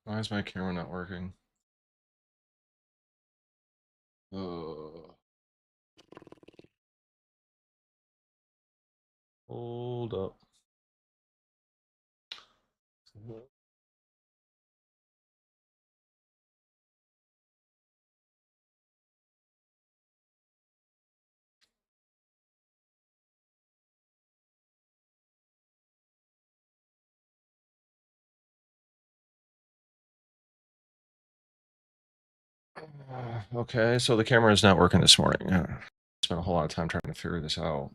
Why is my camera not working? Hold up. Okay, so the camera is not working this morning. Spent a whole lot of time trying to figure this out.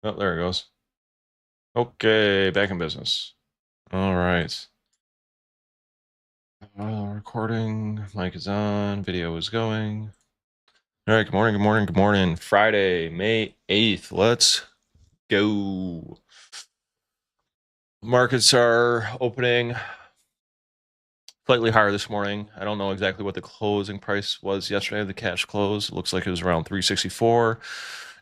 Oh, there it goes. Okay, back in business. All right. Recording, mic is on, video is going. All right, good morning, good morning, good morning. Friday, May 8th. Let's go. Markets are opening slightly higher this morning. I don't know exactly what the closing price was yesterday, the cash close. It looks like it was around 364,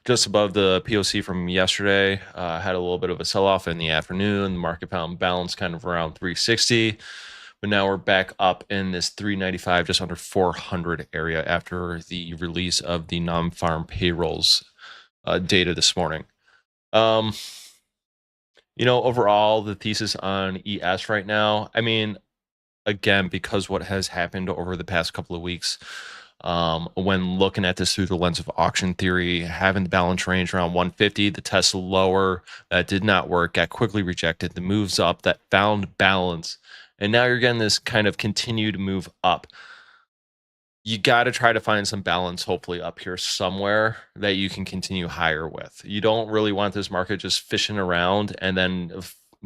just above the POC from yesterday. Had a little bit of a sell-off in the afternoon. The market found balance kind of around 360, but now we're back up in this 395, just under 400 area after the release of the non-farm payrolls data this morning. Overall, the thesis on ES right now, I mean, again, because what has happened over the past couple of weeks, when looking at this through the lens of auction theory, having the balance range around 150, the test lower that did not work, got quickly rejected, the moves up that found balance, and now you're getting this kind of continued move up. You got to try to find some balance, hopefully up here somewhere that you can continue higher with. You don't really want this market just fishing around and then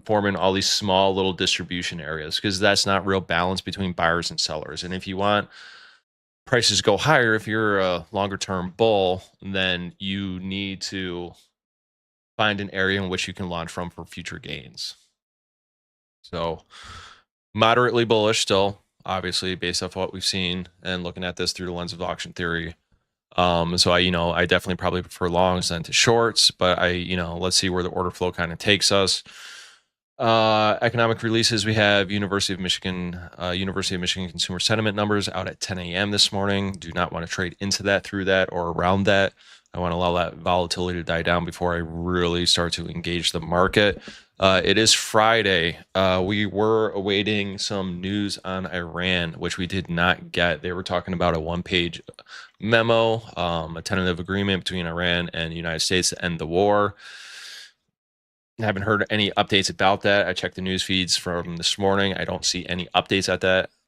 forming all these small little distribution areas, because that's not real balance between buyers and sellers. And if you want prices to go higher, if you're a longer term bull, then you need to find an area in which you can launch from for future gains. So moderately bullish still, obviously, based off what we've seen and looking at this through the lens of auction theory. So I definitely probably prefer longs than to shorts, but let's see where the order flow kind of takes us. Economic releases, we have University of Michigan consumer sentiment numbers out at 10 a.m. this morning. Do not want to trade into that, through that, or around that. I want to allow that volatility to die down before I really start to engage the market. It is Friday. We were awaiting some news on Iran, which we did not get. They were talking about a one-page memo, a tentative agreement between Iran and the United States to end the war. I haven't heard any updates about that. I checked the news feeds from this morning. I don't see any updates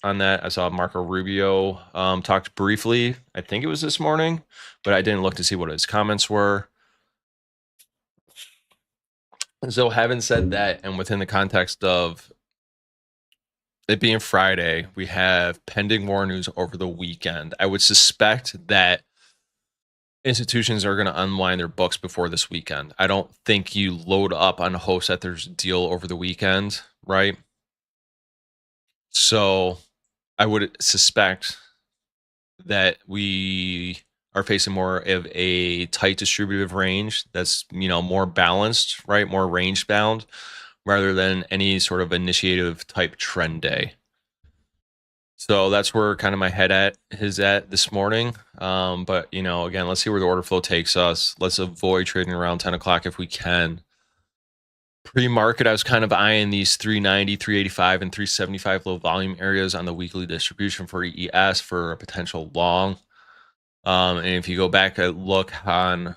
on that. I saw Marco Rubio talked briefly. I think it was this morning, but I didn't look to see what his comments were. So having said that, and within the context of it being Friday, we have pending war news over the weekend. I would suspect that institutions are going to unwind their books before this weekend. I don't think you load up on a Hofstetter's deal over the weekend, right? So I would suspect that we are facing more of a tight distributive range that's, more balanced, right? More range bound, rather than any sort of initiative type trend day. So that's where kind of my head is at this morning. But again, let's see where the order flow takes us. Let's avoid trading around 10 o'clock if we can. Pre-market, I was kind of eyeing these 390, 385, and 375 low volume areas on the weekly distribution for ES for a potential long. And if you go back and look on,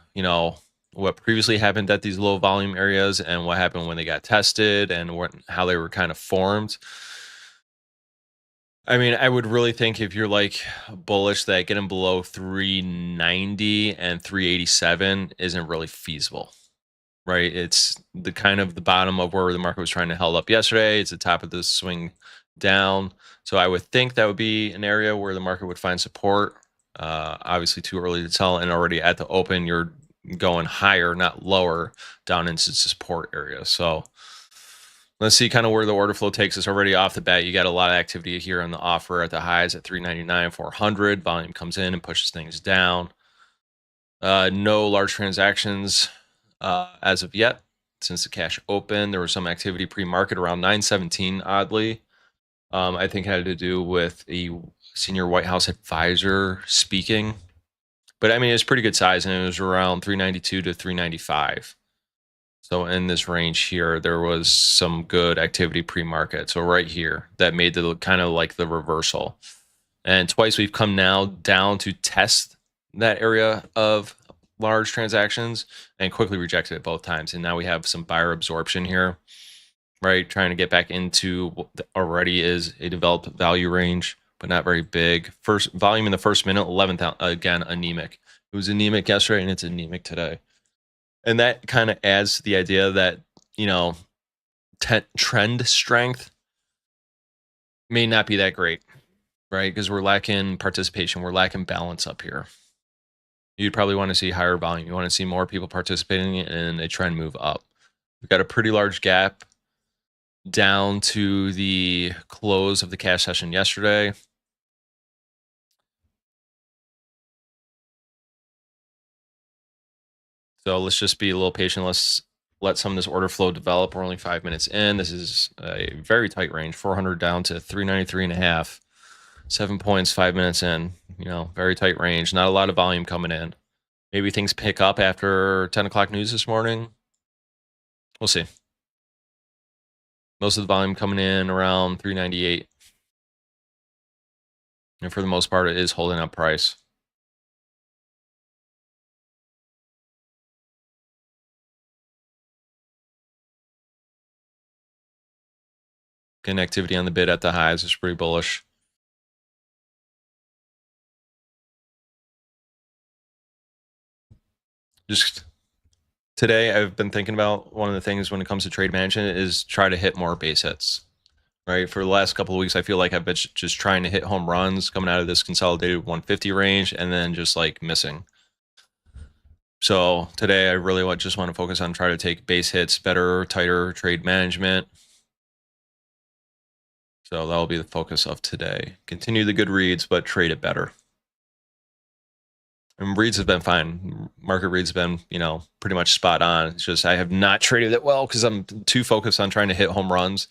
what previously happened at these low volume areas and what happened when they got tested and how they were kind of formed. I mean, I would really think if you're like bullish that getting below 390 and 387 isn't really feasible, right? It's the kind of the bottom of where the market was trying to held up yesterday. It's the top of the swing down. So I would think that would be an area where the market would find support. Obviously too early to tell, and already at the open, you're going higher, not lower, down into the support area. So let's see kind of where the order flow takes us. Already off the bat, you got a lot of activity here on the offer at the highs at 399, 400. Volume comes in and pushes things down. No large transactions as of yet. since the cash opened. There was some activity pre-market around 9:17, oddly. I think it had to do with a senior White House advisor speaking. But I mean, it's pretty good size, and it was around 392 to 395. So in this range here, there was some good activity pre-market. So right here, that made the kind of like the reversal. And twice we've come now down to test that area of large transactions and quickly rejected it both times. And now we have some buyer absorption here, right? Trying to get back into what already is a developed value range, but not very big. First volume in the first minute, 11th, again, anemic. It was anemic yesterday and it's anemic today. And that kind of adds to the idea that, you know, trend strength may not be that great, right? Because we're lacking participation, we're lacking balance up here. You'd probably want to see higher volume. You want to see more people participating in a trend move up. We've got a pretty large gap down to the close of the cash session yesterday. So let's just be a little patient. Let's let some of this order flow develop. We're only 5 minutes in. This is a very tight range, 400 down to 393 and a half. 7 points, 5 minutes in. You know, very tight range. Not a lot of volume coming in. Maybe things pick up after 10 o'clock news this morning. We'll see. Most of the volume coming in around 398. And for the most part, it is holding up price. Getting activity on the bid at the highs is pretty bullish. Just today, I've been thinking about one of the things when it comes to trade management is try to hit more base hits. Right, for the last couple of weeks, I feel like I've been just trying to hit home runs coming out of this consolidated 150 range and then just like missing. So today, I really just want to focus on trying to take base hits, better, tighter trade management. So that'll be the focus of today. Continue the good reads, but trade it better. And reads have been fine. Market reads have been, you know, pretty much spot on. It's just I have not traded it well because I'm too focused on trying to hit home runs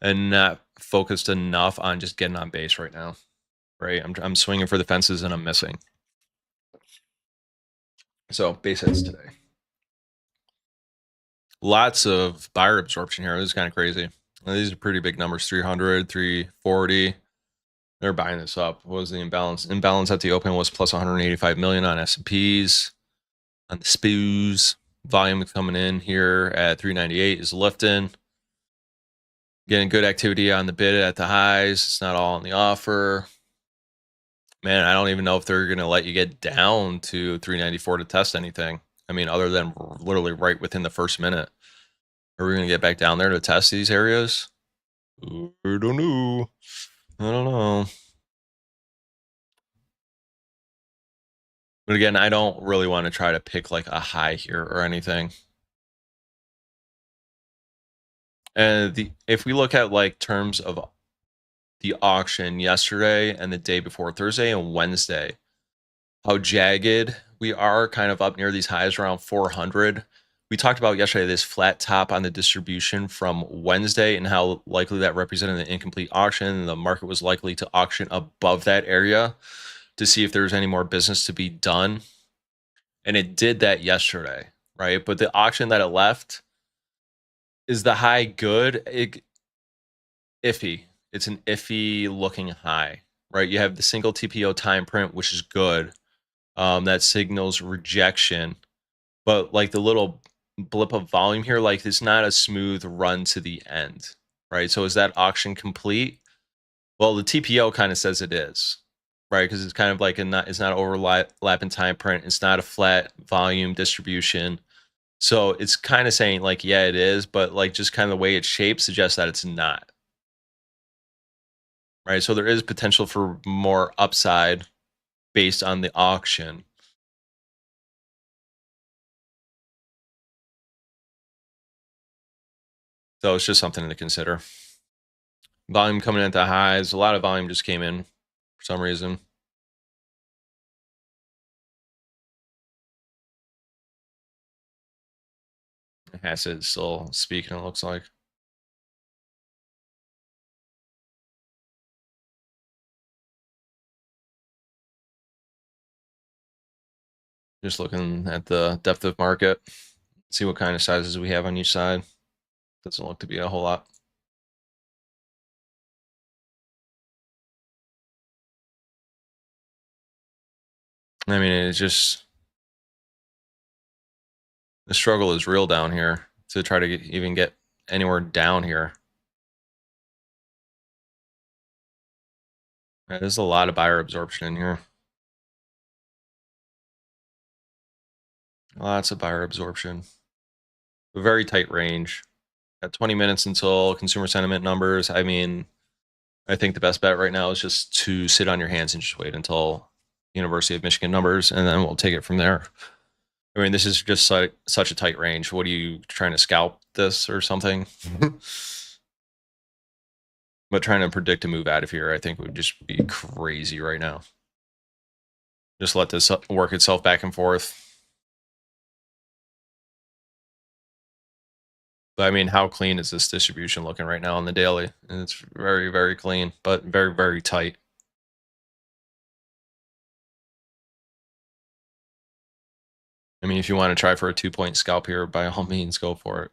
and not focused enough on just getting on base right now. Right, I'm swinging for the fences and I'm missing. So base hits today. Lots of buyer absorption here. This is kind of crazy. Now, these are pretty big numbers, 300, 340. They're buying this up. What was the imbalance? Imbalance at the open was plus 185 million on S&Ps. On the SPOOs, volume coming in here at 398 is lifting. Getting good activity on the bid at the highs. It's not all on the offer. Man, I don't even know if they're going to let you get down to 394 to test anything. I mean, other than literally right within the first minute. Are we going to get back down there to test these areas? I don't know. I don't know. But again, I don't really want to try to pick like a high here or anything. And if we look at like terms of the auction yesterday and the day before, Thursday and Wednesday, how jagged we are kind of up near these highs around 400. We talked about yesterday this flat top on the distribution from Wednesday and how likely that represented an incomplete auction. And the market was likely to auction above that area to see if there was any more business to be done. And it did that yesterday, right? But the auction that it left, is the high good? Iffy. It's an iffy looking high, right? You have the single TPO time print, which is good. That signals rejection. But like the little blip of volume here, like it's not a smooth run to the end, right? So is that auction complete? Well, the TPO kind of says it is, right? Because it's kind of like it's not overlapping time print. It's not a flat volume distribution. So it's kind of saying like, yeah, it is, but like just kind of the way it's shaped suggests that it's not. Right. So there is potential for more upside based on the auction. So it's just something to consider. Volume coming in at the highs. A lot of volume just came in for some reason. Hassett is still speaking, it looks like. Just looking at the depth of market, see what kind of sizes we have on each side. Doesn't look to be a whole lot. I mean, it's just the struggle is real down here to try to even get anywhere down here. There's a lot of buyer absorption in here. Lots of buyer absorption. A very tight range. Got 20 minutes until consumer sentiment numbers. I mean, I think the best bet right now is just to sit on your hands and just wait until University of Michigan numbers, and then we'll take it from there. I mean, this is just such a tight range. What are you trying to scalp this or something? But trying to predict a move out of here, I think would just be crazy right now. Just let this work itself back and forth. But I mean, how clean is this distribution looking right now on the daily? And it's very, very clean, but very, very tight. I mean, if you want to try for a 2-point scalp here, by all means, go for it.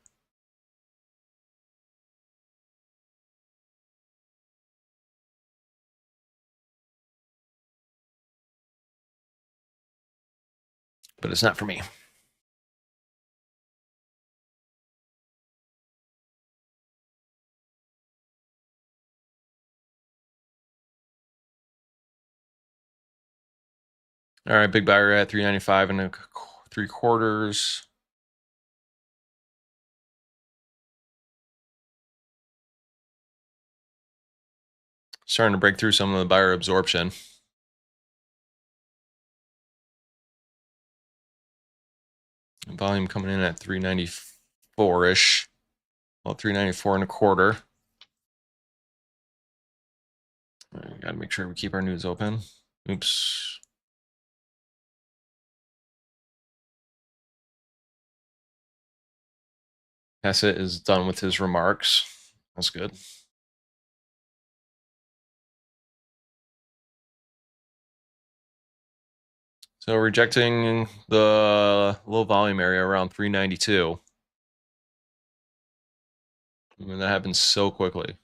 But it's not for me. All right, big buyer at 395 and 3/4. Starting to break through some of the buyer absorption. Volume coming in at 394-ish. Well, 394 1/4. Got to make sure we keep our news open. Oops. Hassett is done with his remarks. That's good. So rejecting the low volume area around 392. I mean, that happens so quickly.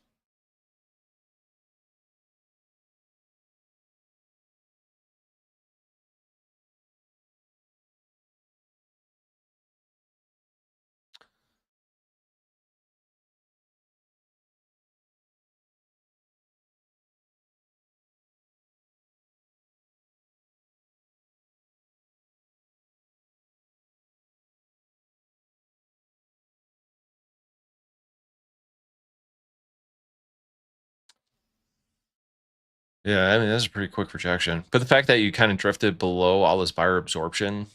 Yeah, I mean, that's a pretty quick rejection. But the fact that you kind of drifted below all this buyer absorption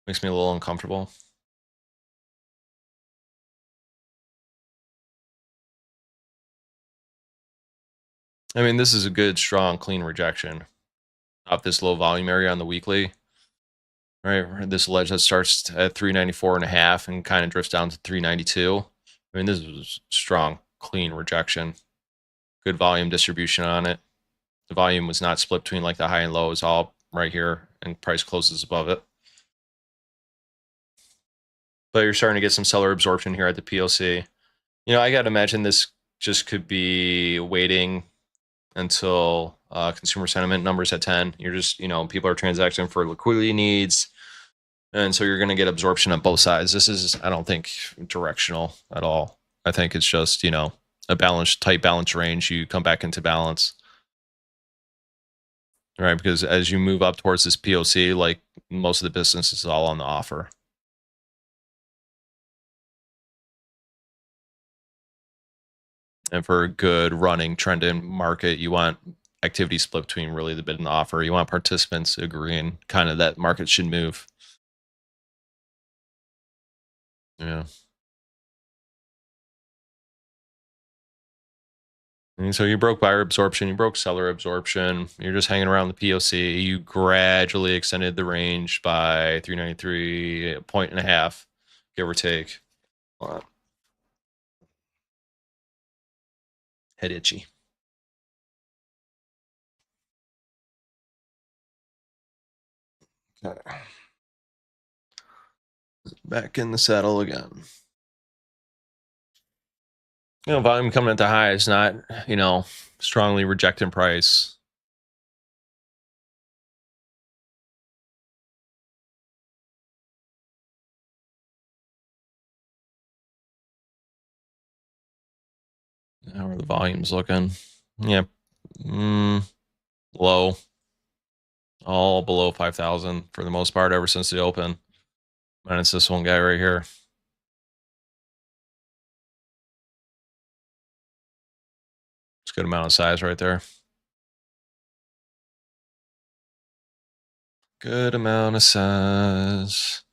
makes me a little uncomfortable. I mean, this is a good, strong, clean rejection off this low volume area on the weekly. Right, this ledge that starts at 394.5 and kind of drifts down to 392. I mean, this is strong, clean rejection. Good volume distribution on it. The volume was not split between like the high and low. It was all right here, and price closes above it. But you're starting to get some seller absorption here at the PLC. You know, I got to imagine this just could be waiting until consumer sentiment numbers at 10. You're just, people are transacting for liquidity needs. And so you're going to get absorption on both sides. This is, I don't think, directional at all. I think it's just, a balanced, tight balance range. You come back into balance. Right? Because as you move up towards this POC, like most of the business is all on the offer. And for a good running trend in market, you want activity split between really the bid and the offer. You want participants agreeing kind of that market should move. Yeah. And so you broke buyer absorption, you broke seller absorption. You're just hanging around the POC. You gradually extended the range by 393, a point and a half, give or take. Head itchy. Okay. Back in the saddle again. Volume coming at the high is not, strongly rejecting price. How are the volumes looking? Yeah. Low. All below 5,000 for the most part ever since the open. Minus this one guy right here. It's a good amount of size right there. Good amount of size.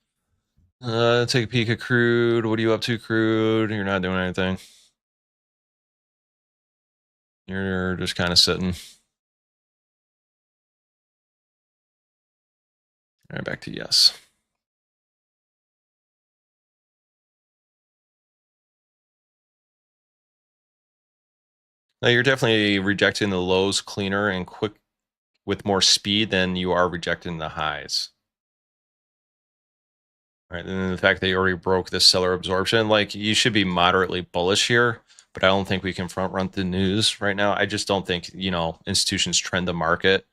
Take a peek at crude. What are you up to, crude? You're not doing anything. You're just kind of sitting. All right, back to yes. Now you're definitely rejecting the lows cleaner and quick with more speed than you are rejecting the highs. All right, and then the fact that you already broke this seller absorption, like you should be moderately bullish here, but I don't think we can front run the news right now. I just don't think, institutions trend the market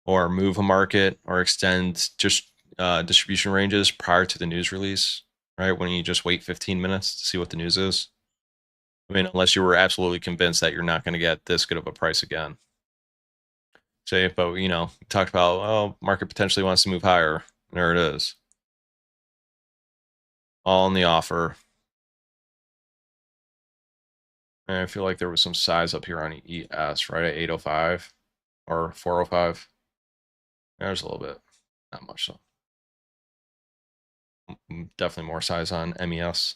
or move a market or extend just distribution ranges prior to the news release, right? When you just wait 15 minutes to see what the news is. I mean, unless you were absolutely convinced that you're not going to get this good of a price again. Say, but talked about, market potentially wants to move higher. There it is. All in the offer. And I feel like there was some size up here on ES, right at 805 or 405. There's a little bit, not much though. Definitely more size on MES.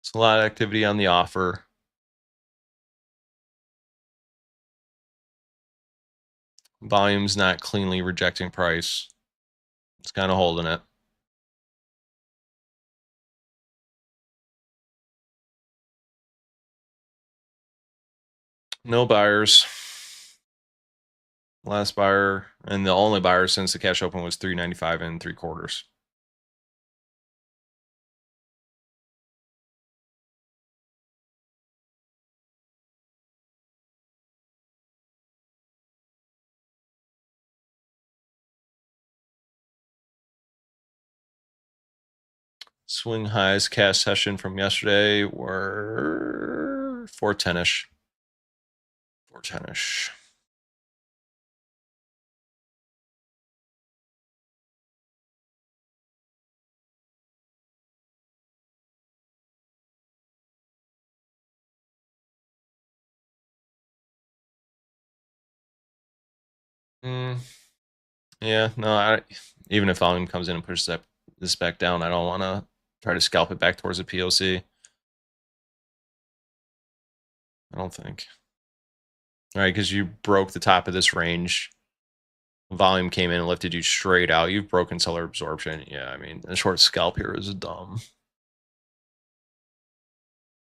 It's a lot of activity on the offer. Volume's not cleanly rejecting price. It's kind of holding it. No buyers. Last buyer and the only buyer since the cash open was 395 and 3/4. Swing highs cash session from yesterday were 410ish. 410ish. Yeah, no, even if volume comes in and pushes this back down, I don't want to try to scalp it back towards the POC. I don't think. All right, because you broke the top of this range. Volume came in and lifted you straight out. You've broken seller absorption. Yeah, I mean, a short scalp here is dumb.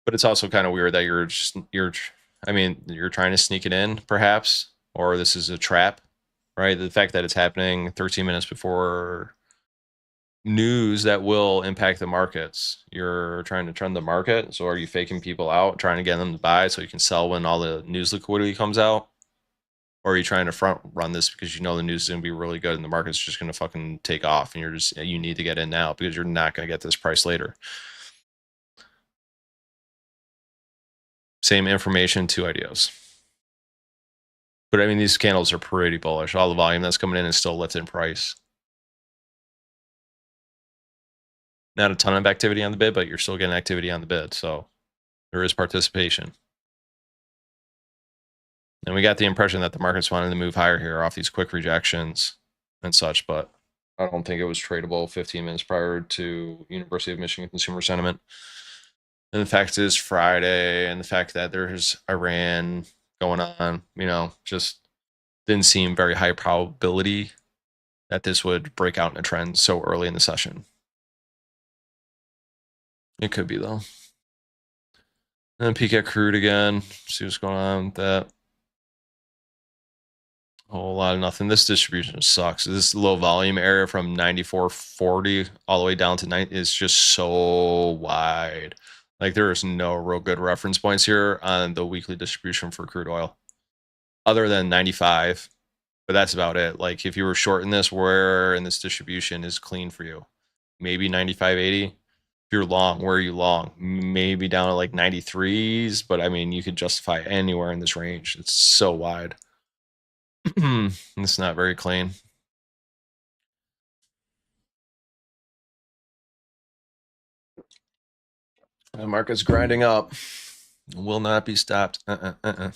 But it's also kind of weird that you're trying to sneak it in, perhaps, or this is a trap, right? The fact that it's happening 13 minutes before news that will impact the markets. You're trying to trend the market. So are you faking people out, trying to get them to buy so you can sell when all the news liquidity comes out? Or are you trying to front run this because the news is going to be really good and the market's just going to fucking take off and you need to get in now because you're not going to get this price later? Same information, two ideas. But I mean, these candles are pretty bullish. All the volume that's coming in is still lifted in price. Not a ton of activity on the bid, but you're still getting activity on the bid. So there is participation. And we got the impression that the market's wanting to move higher here off these quick rejections and such, but I don't think it was tradable 15 minutes prior to University of Michigan consumer sentiment. And the fact is Friday, and the fact that there's Iran going on, just didn't seem very high probability that this would break out in a trend so early in the session. It could be though. And then peek at crude again, see what's going on with that. A whole lot of nothing. This distribution sucks. This low volume area from 94.40 all the way down to 9 is just so wide. Like there is no real good reference points here on the weekly distribution for crude oil, other than 95. But that's about it. Like if you were shorting this, where in this distribution is clean for you? Maybe 95.80. If you're long, where are you long? Maybe down to like 93s, but I mean, you could justify anywhere in this range. It's so wide. It's not very clean. The market's grinding up. Will not be stopped. Kind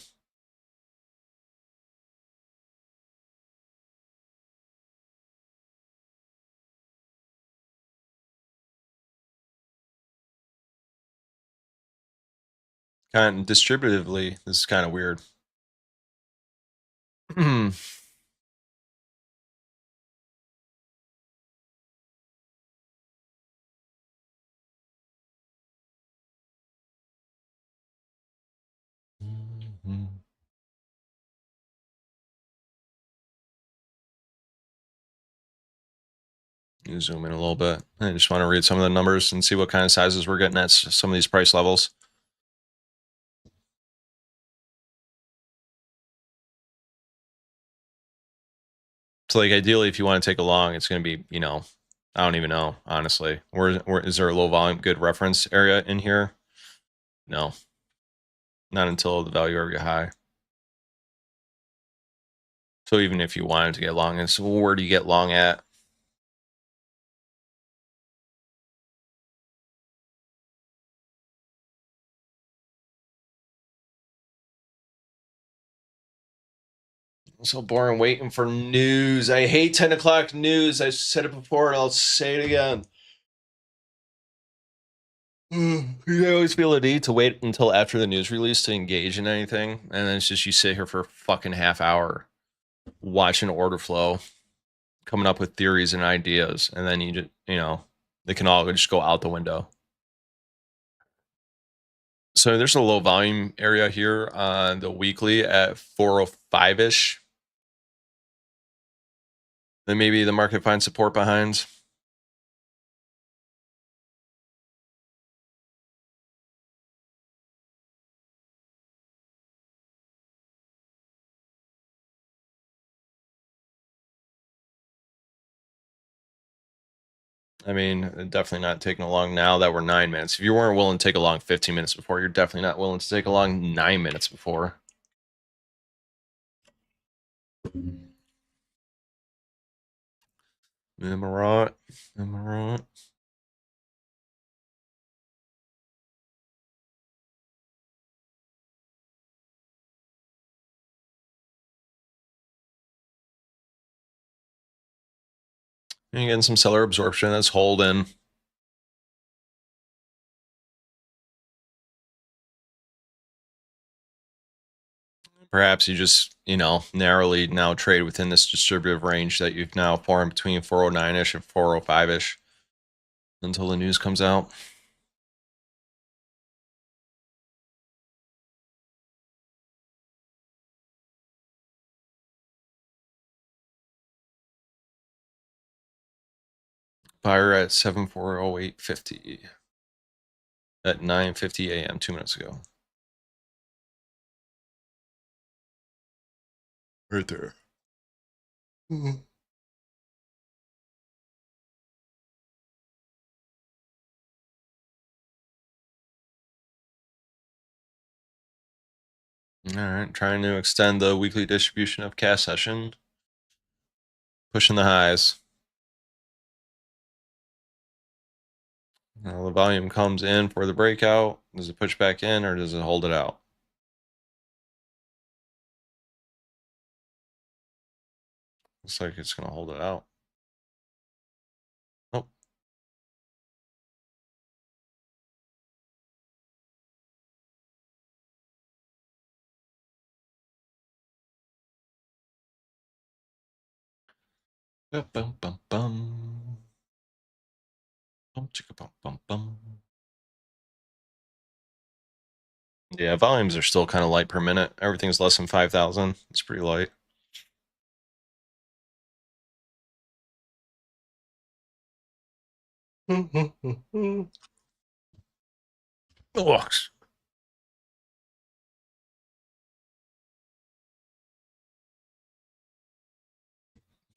of distributively, this is kind of weird. You zoom in a little bit. I just want to read some of the numbers and see what kind of sizes we're getting at some of these price levels. So like ideally, if you want to take a long, it's going to be, I don't even know, honestly. Where is there a low volume good reference area in here? No, not until the value area high. So even if you wanted to get long, it's where do you get long at? So boring waiting for news. I hate 10 o'clock news. I said it before and I'll say it again. You always feel a need to wait until after the news release to engage in anything. And then it's just you sit here for a fucking half hour watching order flow, coming up with theories and ideas. And then you just, they can all just go out the window. So there's a low volume area here on the weekly at 405 ish. Then maybe the market finds support behind. I mean, definitely not taking along now that we're 9 minutes. If you weren't willing to take along 15 minutes before, you're definitely not willing to take along 9 minutes before. Am I right? Am I right? And getting some seller absorption that's holding. Perhaps you just, narrowly now trade within this distributive range that you've now formed between 409 ish and 405 ish until the news comes out. Buyer at 7408.50 at 9:50 a.m. 2 minutes ago. Right there. Mm-hmm. All right, trying to extend the weekly distribution of cash session, pushing the highs. Now the volume comes in for the breakout. Does it push back in or does it hold it out? Looks like it's going to hold it out. Bum, bum, bum, bum. Bum, chicka, bum, bum, bum. Yeah, volumes are still kind of light per minute. Everything's less than 5,000. It's pretty light. Oh,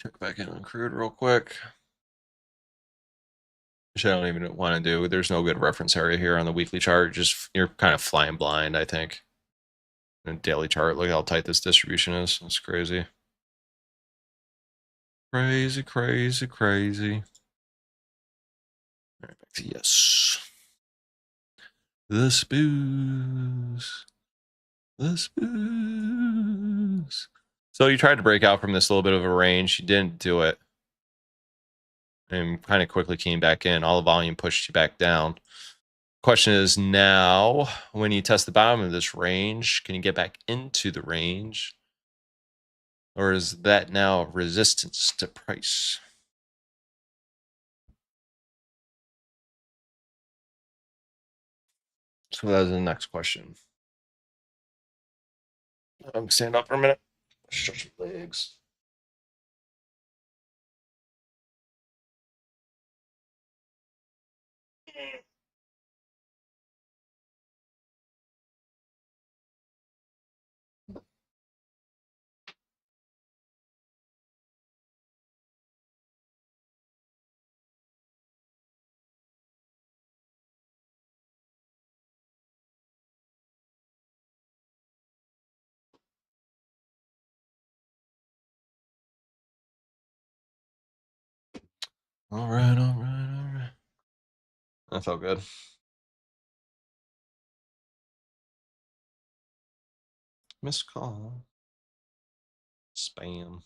check back in on crude real quick. Which I don't even want to do. There's no good reference area here on the weekly chart. Just you're kind of flying blind, I think. In a daily chart, look how tight this distribution is. It's crazy. Crazy, crazy, crazy. All right, back to yes. The spoos. The spoos. So you tried to break out from this little bit of a range. You didn't do it. And kind of quickly came back in. All the volume pushed you back down. Question is now, when you test the bottom of this range, can you get back into the range? Or is that now resistance to price? So that's the next question. Stand up for a minute. Stretch your legs. All right, all right, all right. That felt good. Missed call. Spam.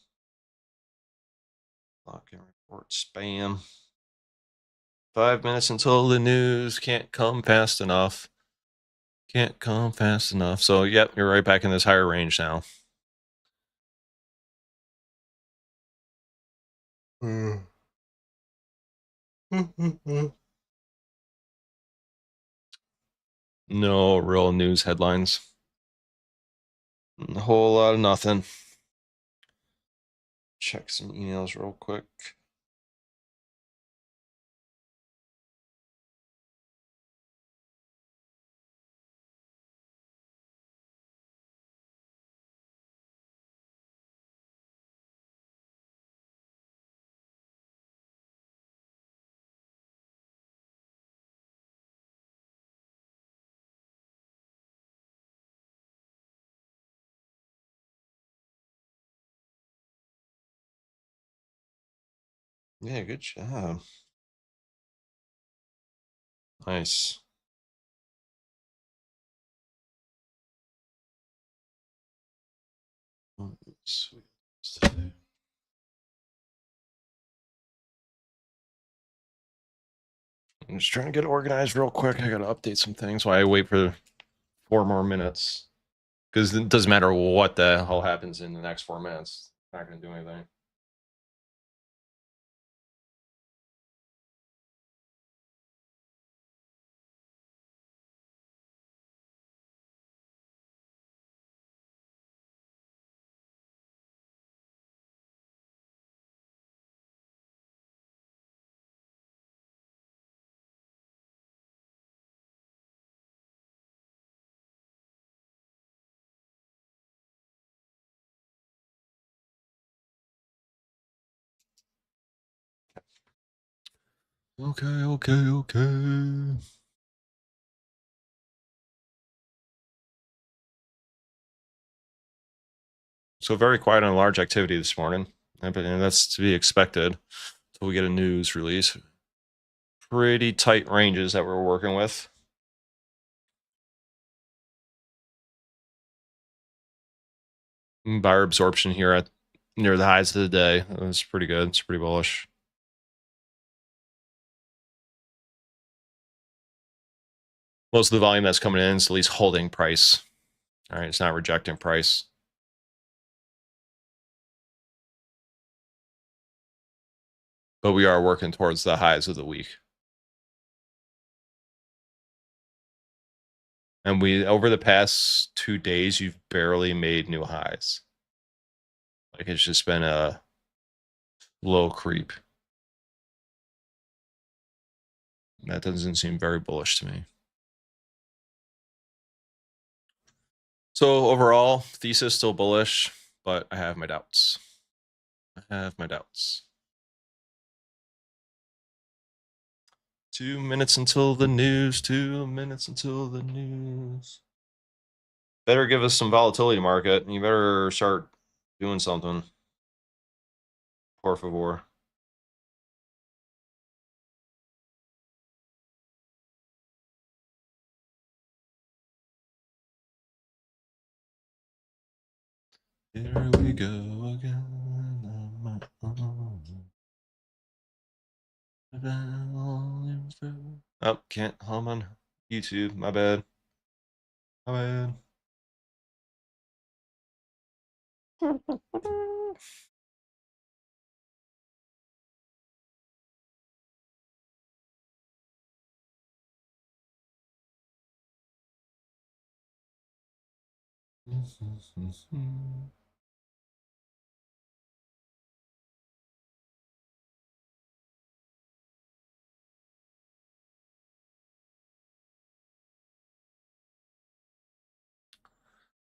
Lock and report spam. 5 minutes until the news can't come fast enough. Can't come fast enough. So, yep, you're right back in this higher range now. No real news headlines. A whole lot of nothing. Check some emails real quick. Yeah, good job. Nice. Sweet. I'm just trying to get organized real quick. I got to update some things while I wait for 4 more minutes. Because it doesn't matter what the hell happens in the next 4 minutes. Not going to do anything. Okay, okay, okay. So very quiet on large activity this morning. And that's to be expected until we get a news release. Pretty tight ranges that we're working with. Buyer absorption here at near the highs of the day. That's pretty good. It's pretty bullish. Most of the volume that's coming in is at least holding price. All right, it's not rejecting price. but we are working towards the highs of the week. And we, over the past 2 days, you've barely made new highs. Like it's just been a low creep. That doesn't seem very bullish to me. So overall, thesis still bullish, but I have my doubts. I have my doubts. 2 minutes until the news. 2 minutes until the news. Better give us some volatility, market. You better start doing something. Por favor. Here we go again. Oh, can't hum on YouTube. My bad. My bad.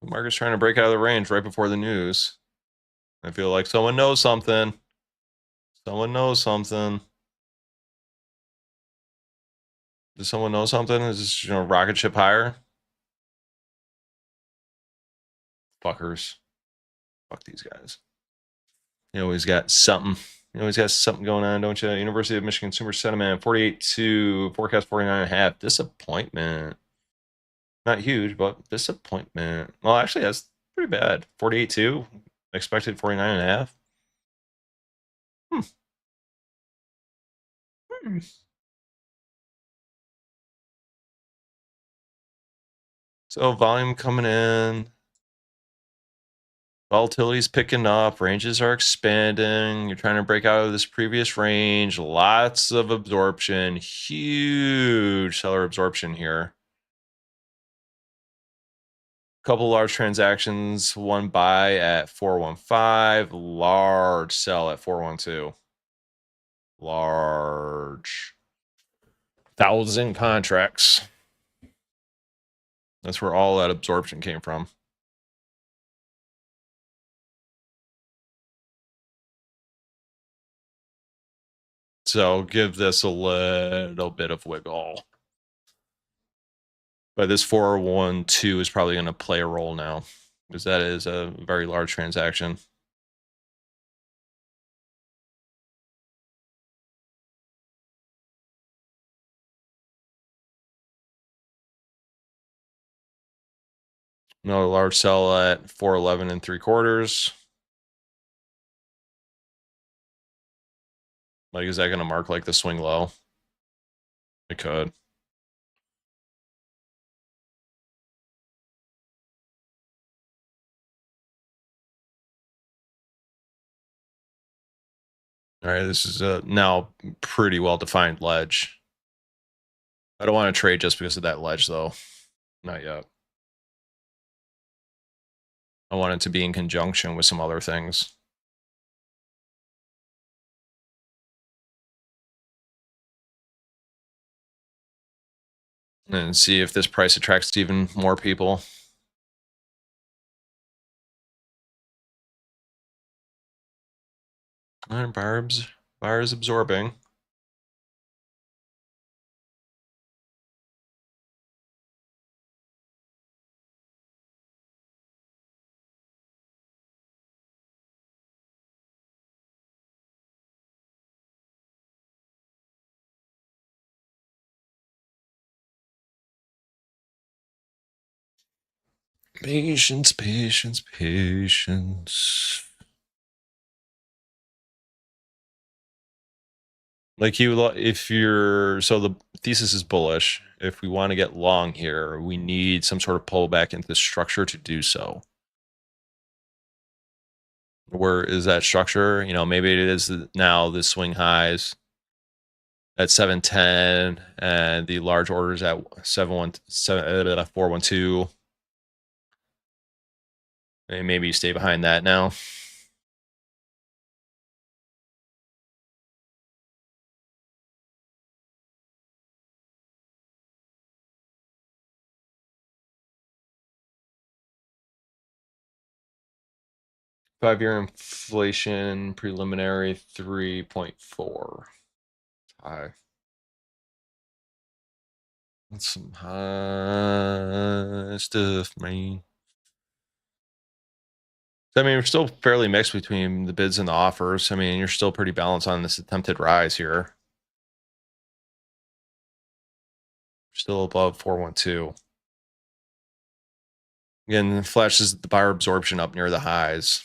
The market's trying to break out of the range right before the news. I feel like someone knows something. Someone knows something. Does someone know something? Is this, rocket ship higher? Fuckers. Fuck these guys. You always got something. You always got something going on, don't you? University of Michigan Consumer Sentiment, 48.2, forecast 49.5. Disappointment. Not huge, but disappointment. Well, actually, that's pretty bad. 48.2, expected 49.5. Hmm. So volume coming in. Volatility's picking up, ranges are expanding. You're trying to break out of this previous range. Lots of absorption, huge seller absorption here. Couple large transactions, one buy at 415, large sell at 412. Large 1,000 contracts. That's where all that absorption came from. So give this a little bit of wiggle. But this 412 is probably going to play a role now, because that is a very large transaction. Another large sell at 411 and 3/4. Like, is that going to mark like the swing low? It could. All right, this is a now pretty well-defined ledge. I don't want to trade just because of that ledge, though. Not yet. I want it to be in conjunction with some other things. And see if this price attracts even more people. All right, buyers absorbing. Patience, patience, patience. Like if you're, so the thesis is bullish. If we want to get long here, we need some sort of pullback into the structure to do so. Where is that structure? You know, maybe it is now the swing highs at 710 and the large orders at 412. And maybe you stay behind that now. Five-year inflation preliminary 3.4. High. That's some high stuff, man. I mean, we're still fairly mixed between the bids and the offers. I mean, you're still pretty balanced on this attempted rise here. Still above 412. Again, flashes the buyer absorption up near the highs.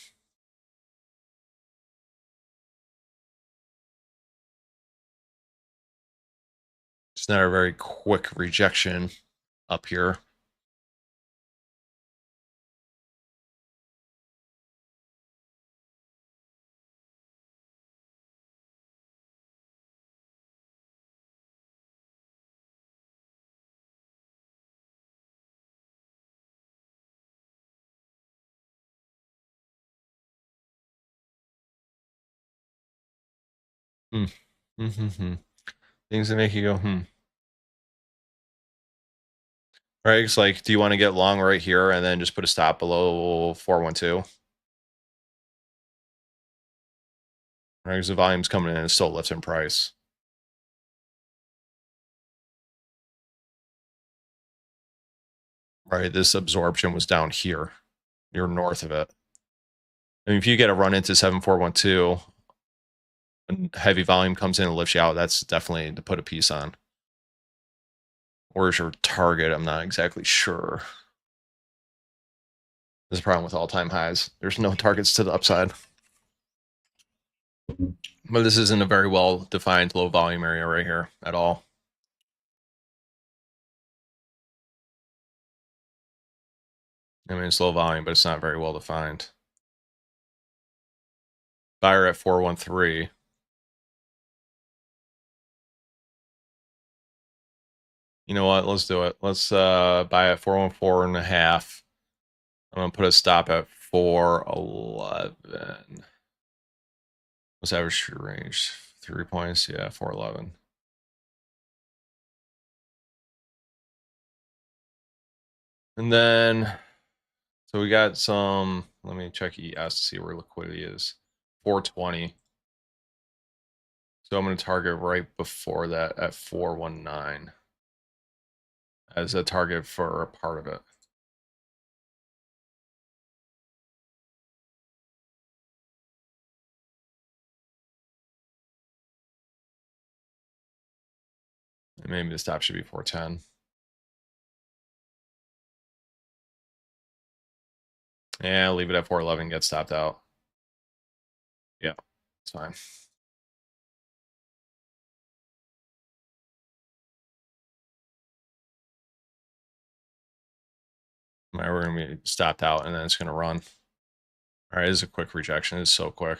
It's not a very quick rejection up here. Mm-hmm. Things that make you go, Right? It's like, do you want to get long right here and then just put a stop below 412? Right? Because the volume's coming in and it's still lifting price. Right? This absorption was down here. You're north of it. I mean, if you get a run into 7412, when heavy volume comes in and lifts you out, that's definitely to put a piece on. Where's your target? I'm not exactly sure. There's a problem with all-time highs. There's no targets to the upside. But this isn't a very well-defined low volume area right here at all. I mean, it's low volume, but it's not very well defined. Buyer at 413. You know what? Let's do it. Let's buy at 414.5. I'm gonna put a stop at 411. What's average range? 3 points. Yeah, 411. And then, so we got some. Let me check ES to see where liquidity is. 420. So I'm going to target right before that at 419 as a target for a part of it. And maybe the stop should be 410. Yeah, leave it at 411, get stopped out. Yeah, it's fine. All right, we're going to be stopped out and then it's going to run. All right, this is a quick rejection. It's so quick.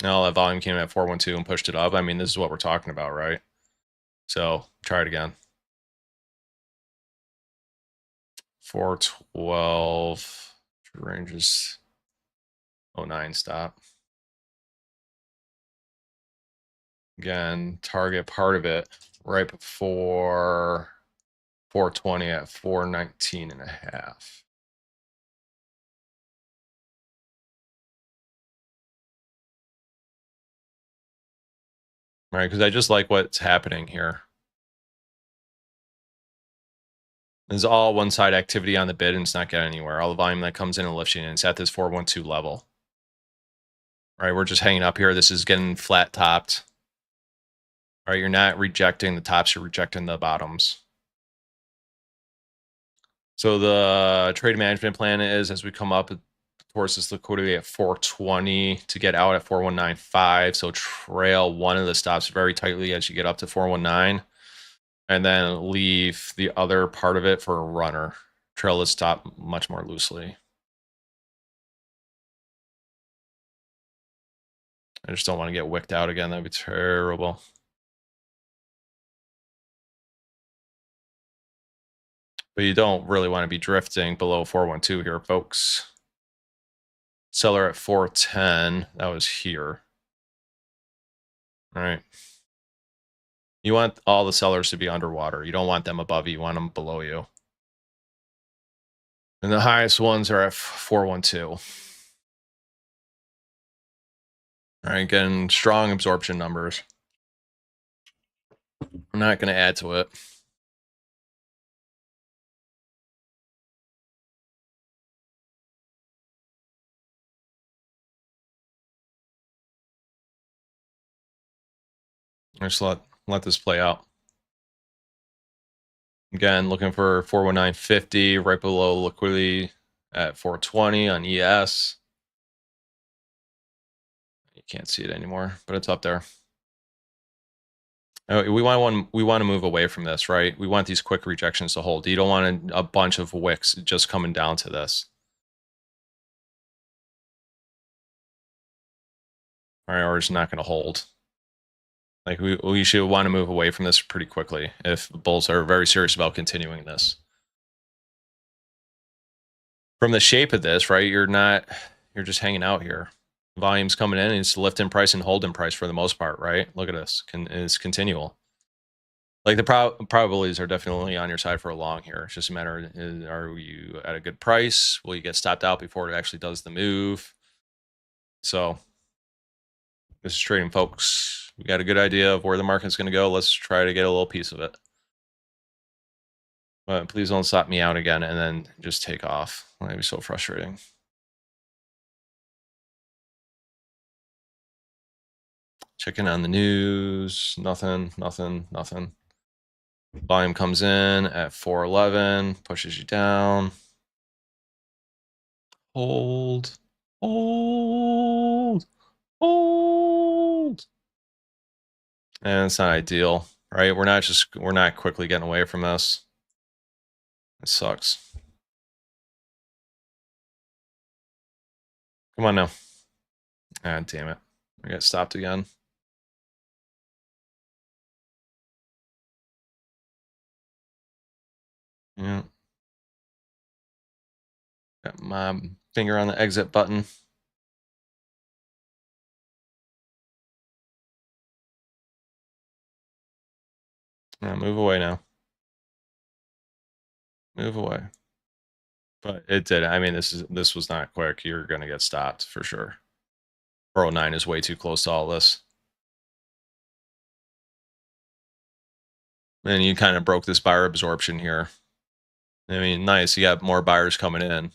Now that volume came at 412 and pushed it up. I mean, this is what we're talking about, right? So try it again. 412 range is 09 stop. Again, target part of it right before 420 at 419.5. Right, because I just like what's happening here. There's all one side activity on the bid and it's not getting anywhere. All the volume that comes in and lifting and it's at this 412 level. Right, we're just hanging up here. This is getting flat topped. All right, you're not rejecting the tops, you're rejecting the bottoms. So the trade management plan is as we come up towards this liquidity at 420 to get out at 4195. So trail one of the stops very tightly as you get up to 419 and then leave the other part of it for a runner. Trail the stop much more loosely. I just don't want to get wicked out again. That'd be terrible. But you don't really want to be drifting below 412 here, folks. Seller at 410. That was here. All right. You want all the sellers to be underwater. You don't want them above you. You want them below you. And the highest ones are at 412. All right, getting strong absorption numbers. I'm not going to add to it. Just let this play out. Again, looking for 419.50 right below liquidity at 420 on ES. You can't see it anymore, but it's up there. We want to move away from this, right? We want these quick rejections to hold. You don't want a bunch of wicks just coming down to this. All right, or it's not going to hold. Like we should want to move away from this pretty quickly if bulls are very serious about continuing this. From the shape of this, right? You're just hanging out here. Volume's coming in, and it's lifting price and holding price for the most part, right? Look at this. It's continual. Like the probabilities are definitely on your side for a long here. It's just a matter of, are you at a good price? Will you get stopped out before it actually does the move? So this is trading, folks. We got a good idea of where the market's going to go. Let's try to get a little piece of it. But please don't stop me out again and then just take off. That'd be so frustrating. Checking on the news. Nothing. Volume comes in at 411, pushes you down. Hold. And it's not ideal, right? We're not quickly getting away from this. It sucks. Come on now. Ah, damn it. I got stopped again. Yeah. Got my finger on the exit button. Yeah, move away now. Move away. But it did. I mean, this was not quick. You're gonna get stopped for sure. 409 is way too close to all this. And you kind of broke this buyer absorption here. I mean, nice. You got more buyers coming in.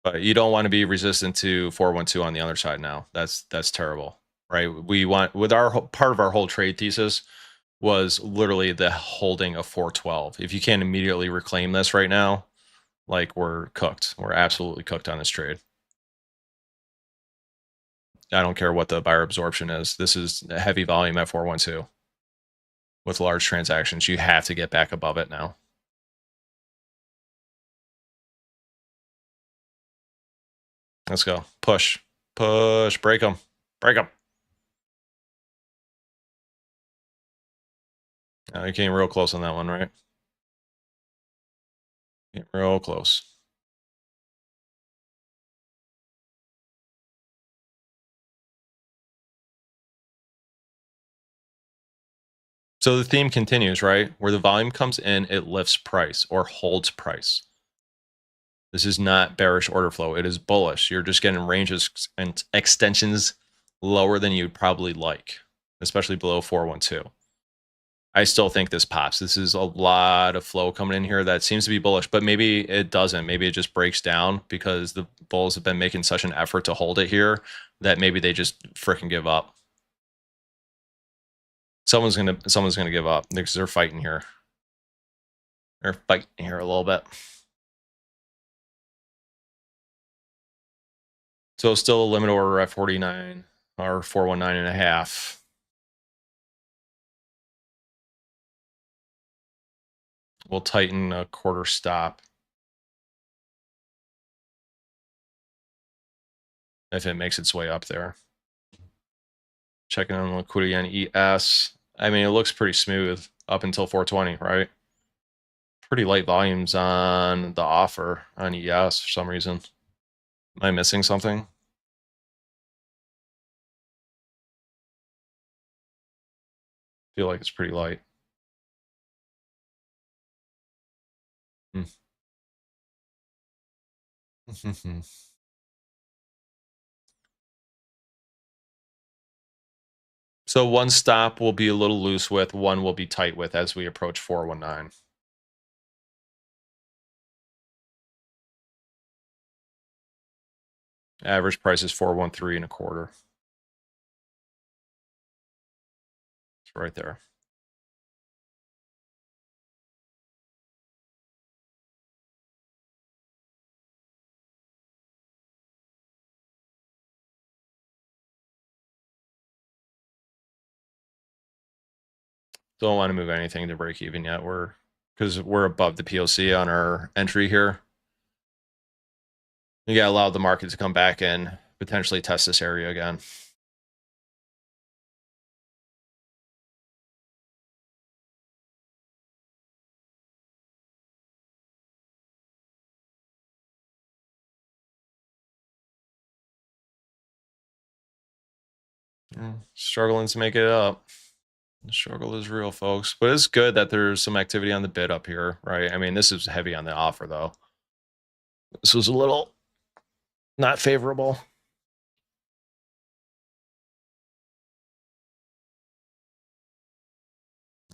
But you don't want to be resistant to 412 on the other side now. That's terrible, right? We want, with our part of our whole trade thesis was literally the holding of 412. If you can't immediately reclaim this right now, like we're cooked. We're absolutely cooked on this trade. I don't care what the buyer absorption is. This is a heavy volume at 412 with large transactions. You have to get back above it now. Let's go. Push. Break them. You came real close on that one, right? Came real close. So the theme continues, right? Where the volume comes in, it lifts price or holds price. This is not bearish order flow. It is bullish. You're just getting ranges and extensions lower than you'd probably like, especially below 412. I still think this pops. This is a lot of flow coming in here that seems to be bullish, but maybe it doesn't. Maybe it just breaks down because the bulls have been making such an effort to hold it here that maybe they just freaking give up. Someone's gonna give up because they're fighting here. They're fighting here a little bit. So still a limit order at 49 or 419.5. We'll tighten a quarter stop. if it makes its way up there. Checking on liquidity on ES. I mean, it looks pretty smooth up until 420, right? Pretty light volumes on the offer on ES for some reason. Am I missing something? Feel like it's pretty light. Hmm. So one stop will be a little loose with, one will be tight with as we approach 419. Average price is 413 and a quarter. It's right there. Don't want to move anything to break even yet. Because we're above the POC on our entry here. You gotta allow the market to come back and potentially test this area again. Struggling to make it up. The struggle is real, folks. But it's good that there's some activity on the bid up here, right? I mean, this is heavy on the offer, though. This was a little not favorable.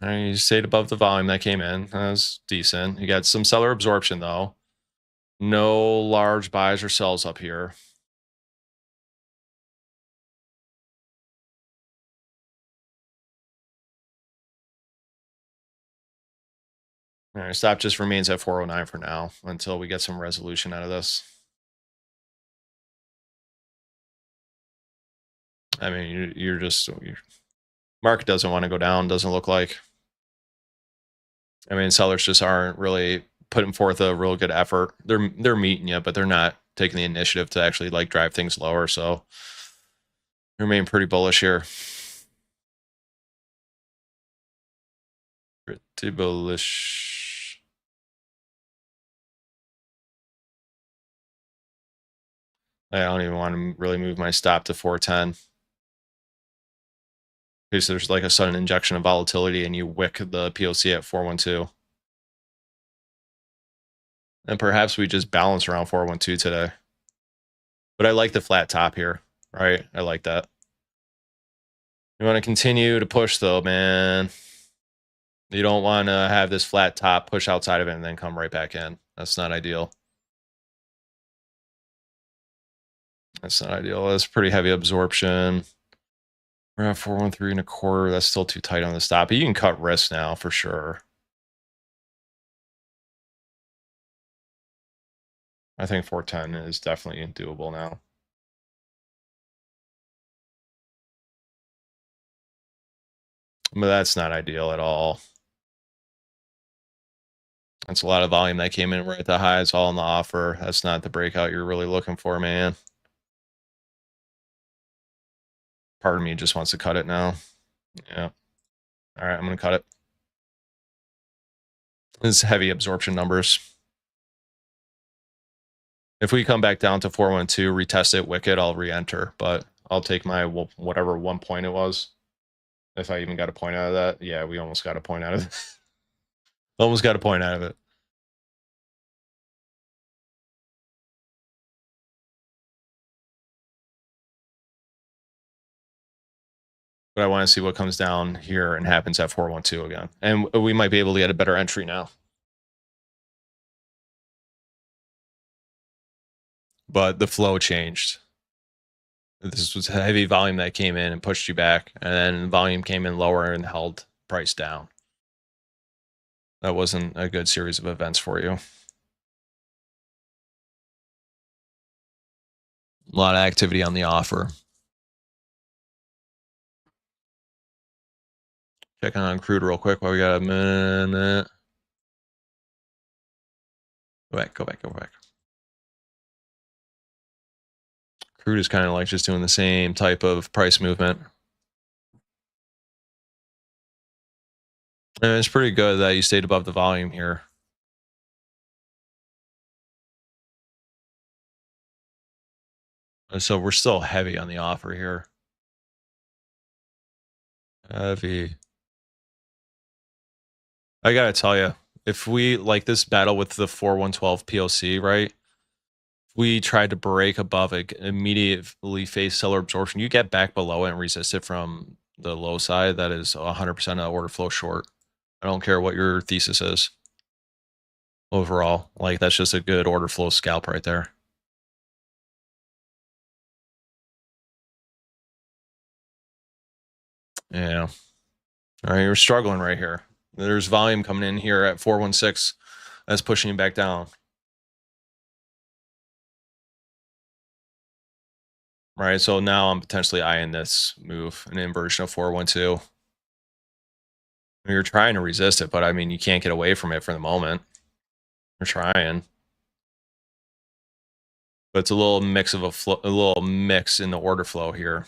All right, you stayed above the volume that came in. That was decent. You got some seller absorption, though. No large buys or sells up here. All right, stop just remains at 409 for now until we get some resolution out of this. I mean, you're just market doesn't want to go down. Doesn't look like. I mean, sellers just aren't really putting forth a real good effort. They're meeting you, but they're not taking the initiative to actually like drive things lower. So remain pretty bullish here. Pretty bullish. I don't even want to really move my stop to 410. Because there's like a sudden injection of volatility and you wick the POC at 412. And perhaps we just balance around 412 today. But I like the flat top here, right? I like that. You want to continue to push though, man. You don't want to have this flat top, push outside of it, and then come right back in. That's not ideal. That's not ideal. That's pretty heavy absorption. We're at 413 and a quarter. That's still too tight on the stop. But you can cut risk now for sure. I think 410 is definitely doable now. But that's not ideal at all. That's a lot of volume that came in right at the highs, all in the offer. That's not the breakout you're really looking for, man. Part of me just wants to cut it now. Yeah. All right, I'm going to cut it. This is heavy absorption numbers. If we come back down to 412, retest it, wicket, I'll re-enter. But I'll take my whatever 1 point it was. If I even got a point out of that. Yeah, we almost got a point out of it. Almost got a point out of it. But I want to see what comes down here and happens at 412 again. And we might be able to get a better entry now. But the flow changed. This was heavy volume that came in and pushed you back, and then volume came in lower and held price down. That wasn't a good series of events for you. A lot of activity on the offer. Checking on crude real quick while we got a minute. Go back. Crude is kind of like just doing the same type of price movement. And it's pretty good that you stayed above the volume here. So we're still heavy on the offer here. Heavy. I gotta tell you, if we like this battle with the 4112 POC, right? We tried to break above it, immediately face seller absorption. You get back below it and resist it from the low side. That is 100% of order flow short. I don't care what your thesis is overall. Like that's just a good order flow scalp right there. Yeah. All right, you're struggling right here. There's volume coming in here at 416. That's pushing you back down. Right, so now I'm potentially eyeing this move, an inversion of 412. You're trying to resist it, but I mean, you can't get away from it for the moment. You're trying, but it's a little mix of a little mix in the order flow here.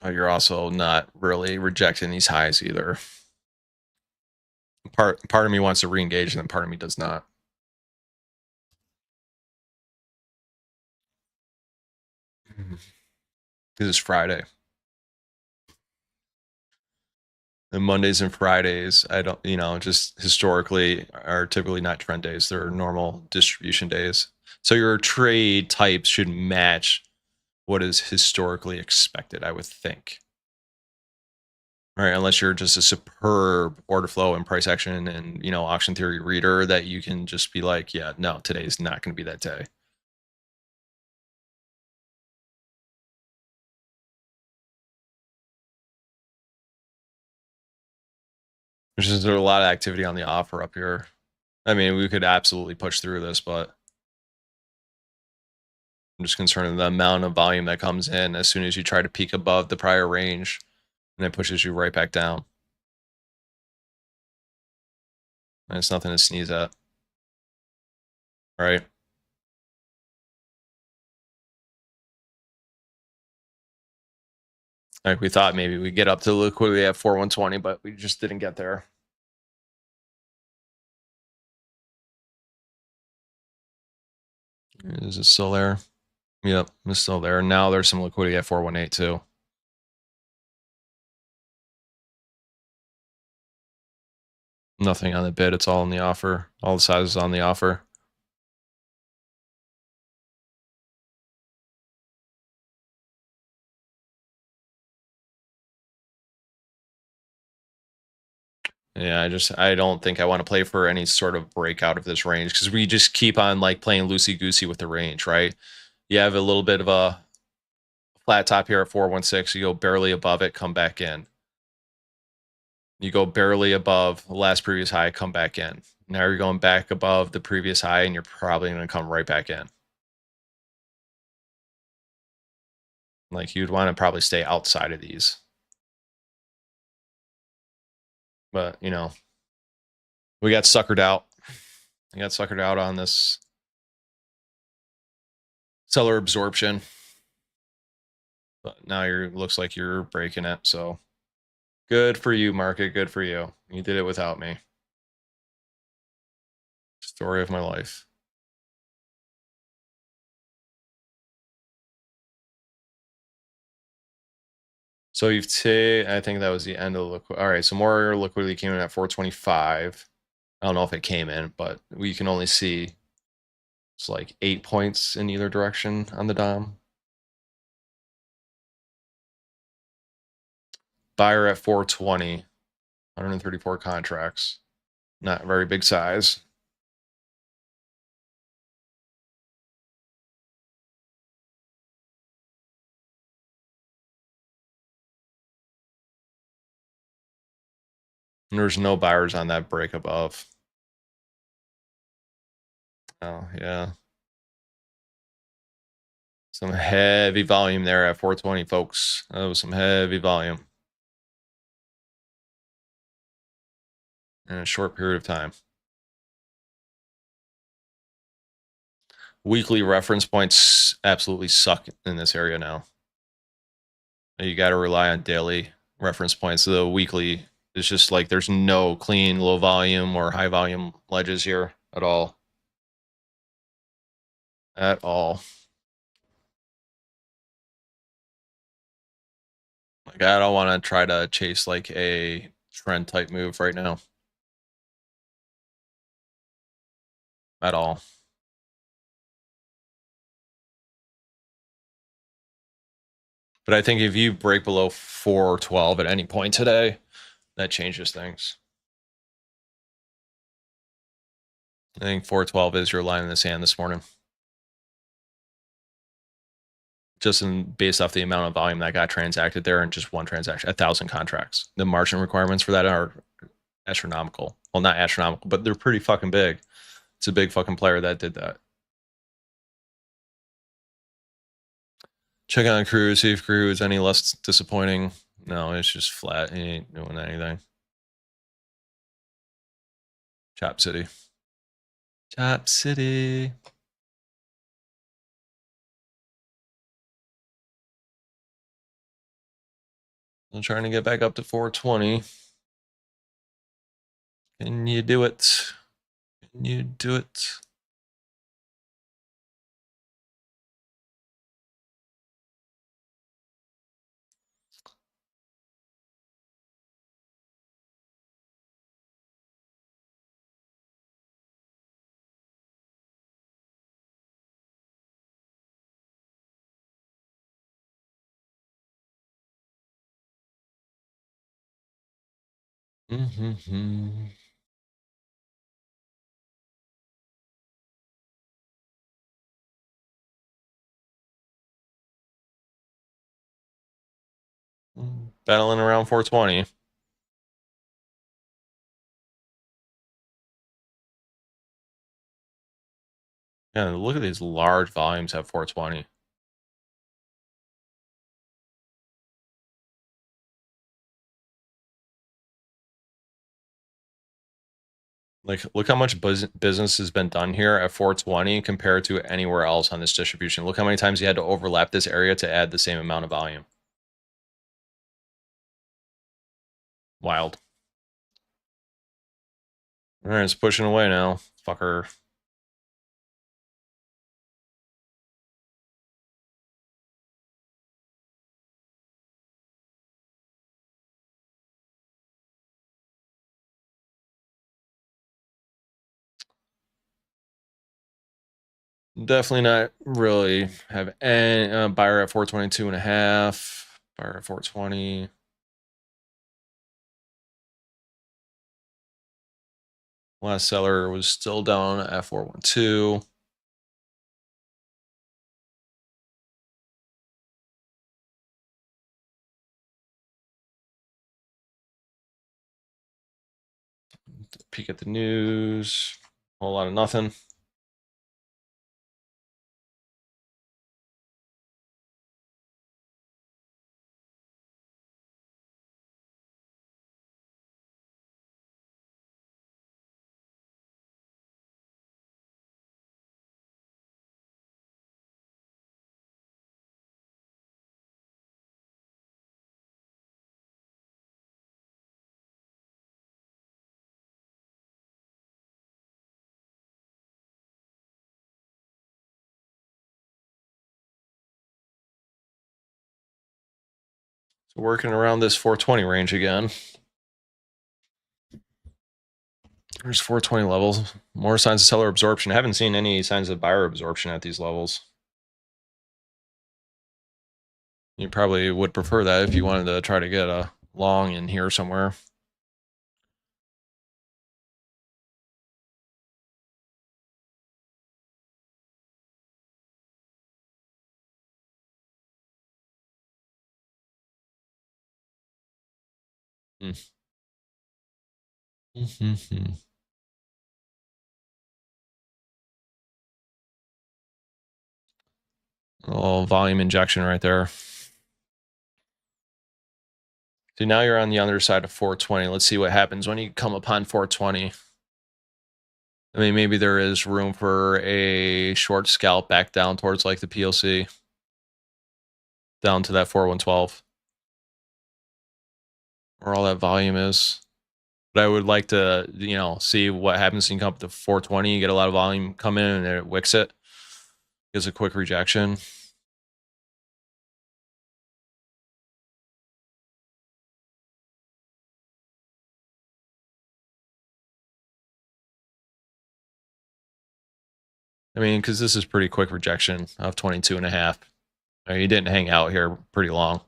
But you're also not really rejecting these highs either. Part of me wants to re-engage, and then part of me does not. Because it's Friday. And Mondays and Fridays, I don't, just historically are typically not trend days. They're normal distribution days. So your trade types should match what is historically expected, I would think. Right, unless you're just a superb order flow and price action and auction theory reader that you can just be like, yeah, no, today's not going to be that day. There's just a lot of activity on the offer up here. I mean, we could absolutely push through this, but I'm just concerned with the amount of volume that comes in as soon as you try to peak above the prior range, and it pushes you right back down. And it's nothing to sneeze at, right? Like we thought maybe we'd get up to liquidity at 4120, but we just didn't get there. Is it still there? Yep, it's still there. Now there's some liquidity at 418 too. Nothing on the bid. It's all in the offer. All the sizes on the offer. Yeah, I don't think I want to play for any sort of breakout of this range because we just keep on like playing loosey goosey with the range, right? You have a little bit of a flat top here at 416. You go barely above it, come back in. You go barely above the last previous high, come back in. Now you're going back above the previous high, and you're probably going to come right back in. Like you'd want to probably stay outside of these. But, we got suckered out. We got suckered out on this seller absorption. But now looks like you're breaking it. So good for you, market. Good for you. You did it without me. Story of my life. So I think that was the end of the liquid. All right, so more liquidity came in at 425. I don't know if it came in, but we can only see it's like 8 points in either direction on the DOM. Buyer at 420, 134 contracts. Not very big size. And there's no buyers on that break above. Oh, yeah. Some heavy volume there at 420, folks. That was some heavy volume in a short period of time. Weekly reference points absolutely suck in this area now. You got to rely on daily reference points. The weekly is just like there's no clean low volume or high volume ledges here at all. At all. Like I don't want to try to chase like a trend type move right now. At all. But I think if you break below 412 at any point today, that changes things. I think 412 is your line in the sand this morning. Just based off the amount of volume that got transacted there in just one transaction, 1,000 contracts. The margin requirements for that are astronomical. Well, not astronomical, but they're pretty fucking big. It's a big fucking player that did that. Check on crew, see if crew is any less disappointing. No, it's just flat. He ain't doing anything. Chop City. Chop City. I'm trying to get back up to 420. Can you do it? Can you do it? Mm-hmm. Battling around 420. Yeah, look at these large volumes at 420. Like, look how much business has been done here at 420 compared to anywhere else on this distribution. Look how many times you had to overlap this area to add the same amount of volume. Wild. All right, it's pushing away now. Fucker. Definitely not really have any buyer at 422.5. Buyer at 420. Last seller was still down at 412. Peek at the news. Whole lot of nothing. So working around this 420 range again. There's 420 levels. More signs of seller absorption. I haven't seen any signs of buyer absorption at these levels. You probably would prefer that if you wanted to try to get a long in here somewhere. Mm-hmm. Oh, volume injection right there. So now you're on the other side of 420. Let's see what happens when you come upon 420. I mean, maybe there is room for a short scalp back down towards like the PLC, down to that 4112, where all that volume is. But I would like to, see what happens when you come up to 420. You get a lot of volume come in and it wicks it. Gives a quick rejection. I mean, because this is pretty quick rejection of 22.5. I mean, you didn't hang out here pretty long.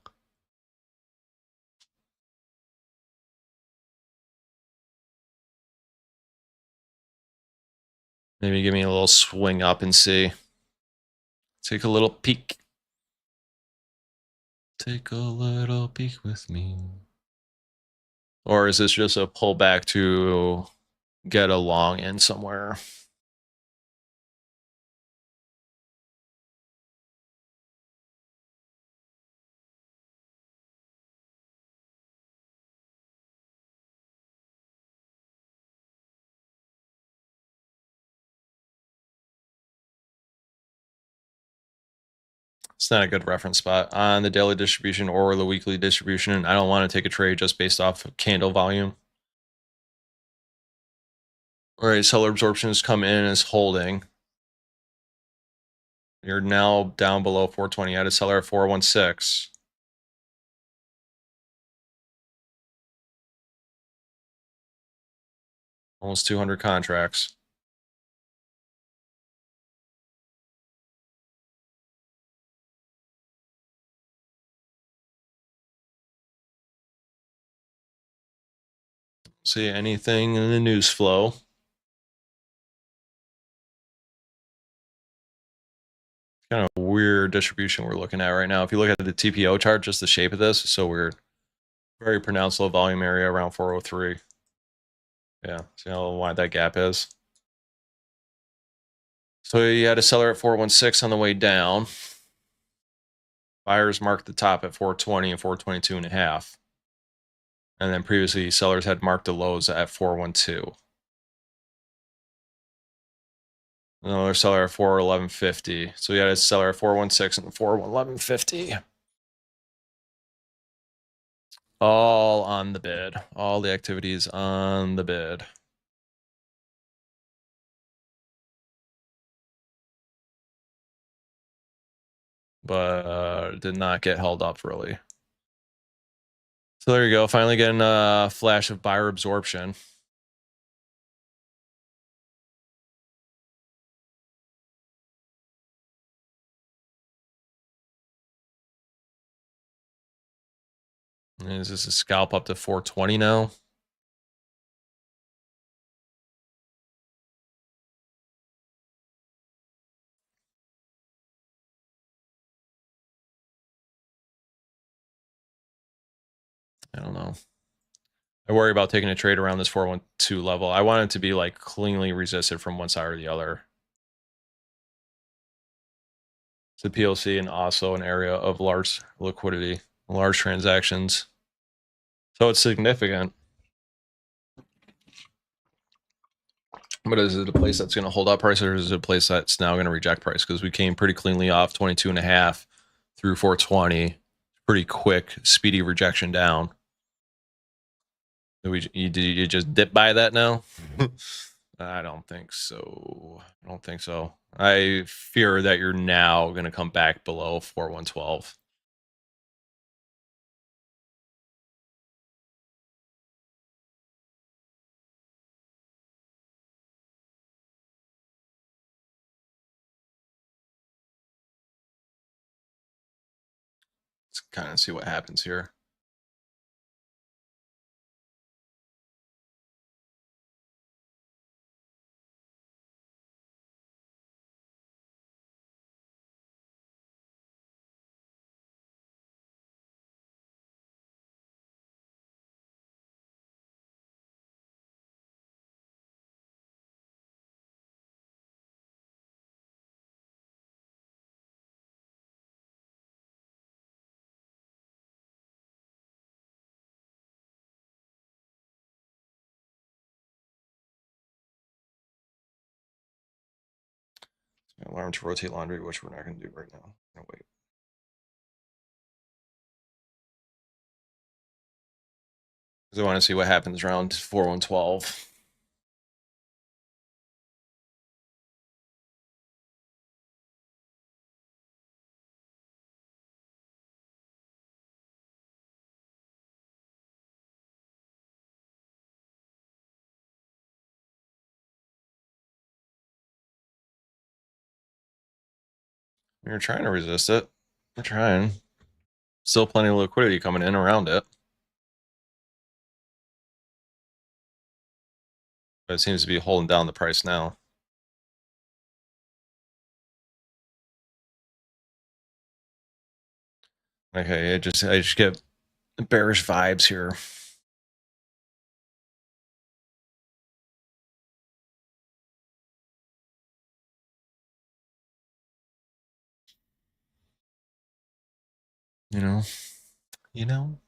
Maybe give me a little swing up and see. Take a little peek. Take a little peek with me. Or is this just a pullback to get a long in somewhere? It's not a good reference spot on the daily distribution or the weekly distribution. I don't want to take a trade just based off of candle volume. All right, seller absorption has come in as holding. You're now down below 420. I had a seller at 416. Almost 200 contracts. See anything in the news flow. Kind of weird distribution we're looking at right now. If you look at the TPO chart, just the shape of this is so weird. Very pronounced low volume area around 403. Yeah, see how wide that gap is. So you had a seller at 416 on the way down. Buyers marked the top at 420 and 422.5. And then previously, sellers had marked the lows at 412. Another seller at 411.50. So you had a seller at 416 and 411.50. All on the bid. All the activities on the bid. But did not get held up really. So there you go. Finally getting a flash of buyer absorption. Is this a scalp up to 420 now? I don't know. I worry about taking a trade around this 412 level. I want it to be like cleanly resisted from one side or the other. It's a PLC and also an area of large liquidity, large transactions. So it's significant. But is it a place that's going to hold up price, or is it a place that's now going to reject price? Because we came pretty cleanly off 22.5 through 420. Pretty quick, speedy rejection down. Did you just dip by that now? I don't think so. I fear that you're now going to come back below 4112. Let's kind of see what happens here. Alarm to rotate laundry, which we're not going to do right now. No, wait. Because I want to see what happens around 4112. We're trying to resist it. We're trying. Still plenty of liquidity coming in around it. But it seems to be holding down the price now. Okay, I just get bearish vibes here. You know? You know?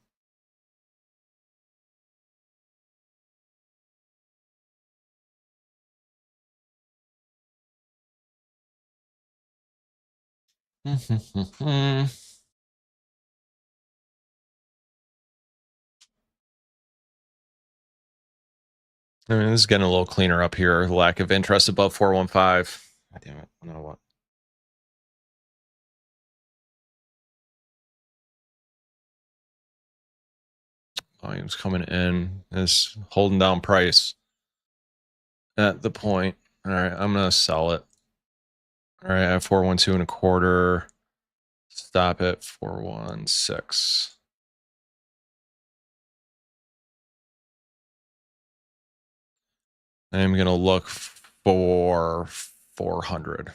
I mean, this is getting a little cleaner up here. Lack of interest above 415. God damn it. I don't know what. Volume's coming in. Is holding down price at the point. All right, I'm going to sell it. All right, I have 412 and a quarter. Stop at 416. I'm going to look for 400.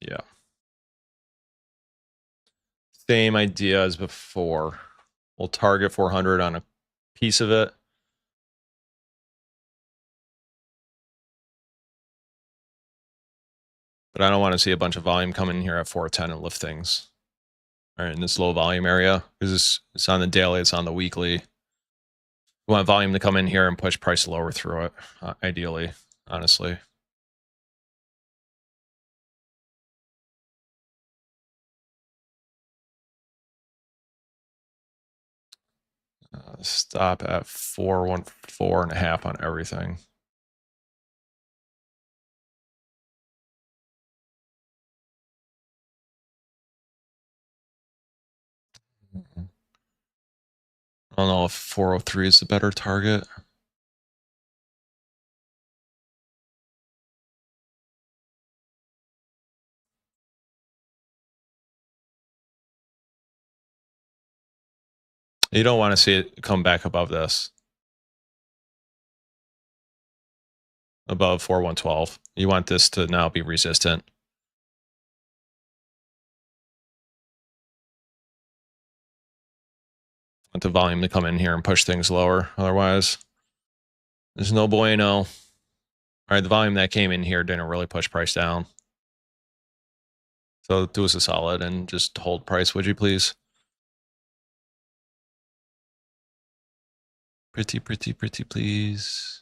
Yeah. Same idea as before. We'll target 400 on a piece of it. But I don't want to see a bunch of volume come in here at 410 and lift things. All right, in this low volume area, because it's on the daily, it's on the weekly. We want volume to come in here and push price lower through it, ideally, honestly. Stop at 414.5 on everything. I don't know if 403 is the better target. You don't want to see it come back above this. Above 4112. You want this to now be resistant. Want the volume to come in here and push things lower. Otherwise, there's no bueno. All right, the volume that came in here didn't really push price down. So do us a solid and just hold price, would you please? Pretty, please.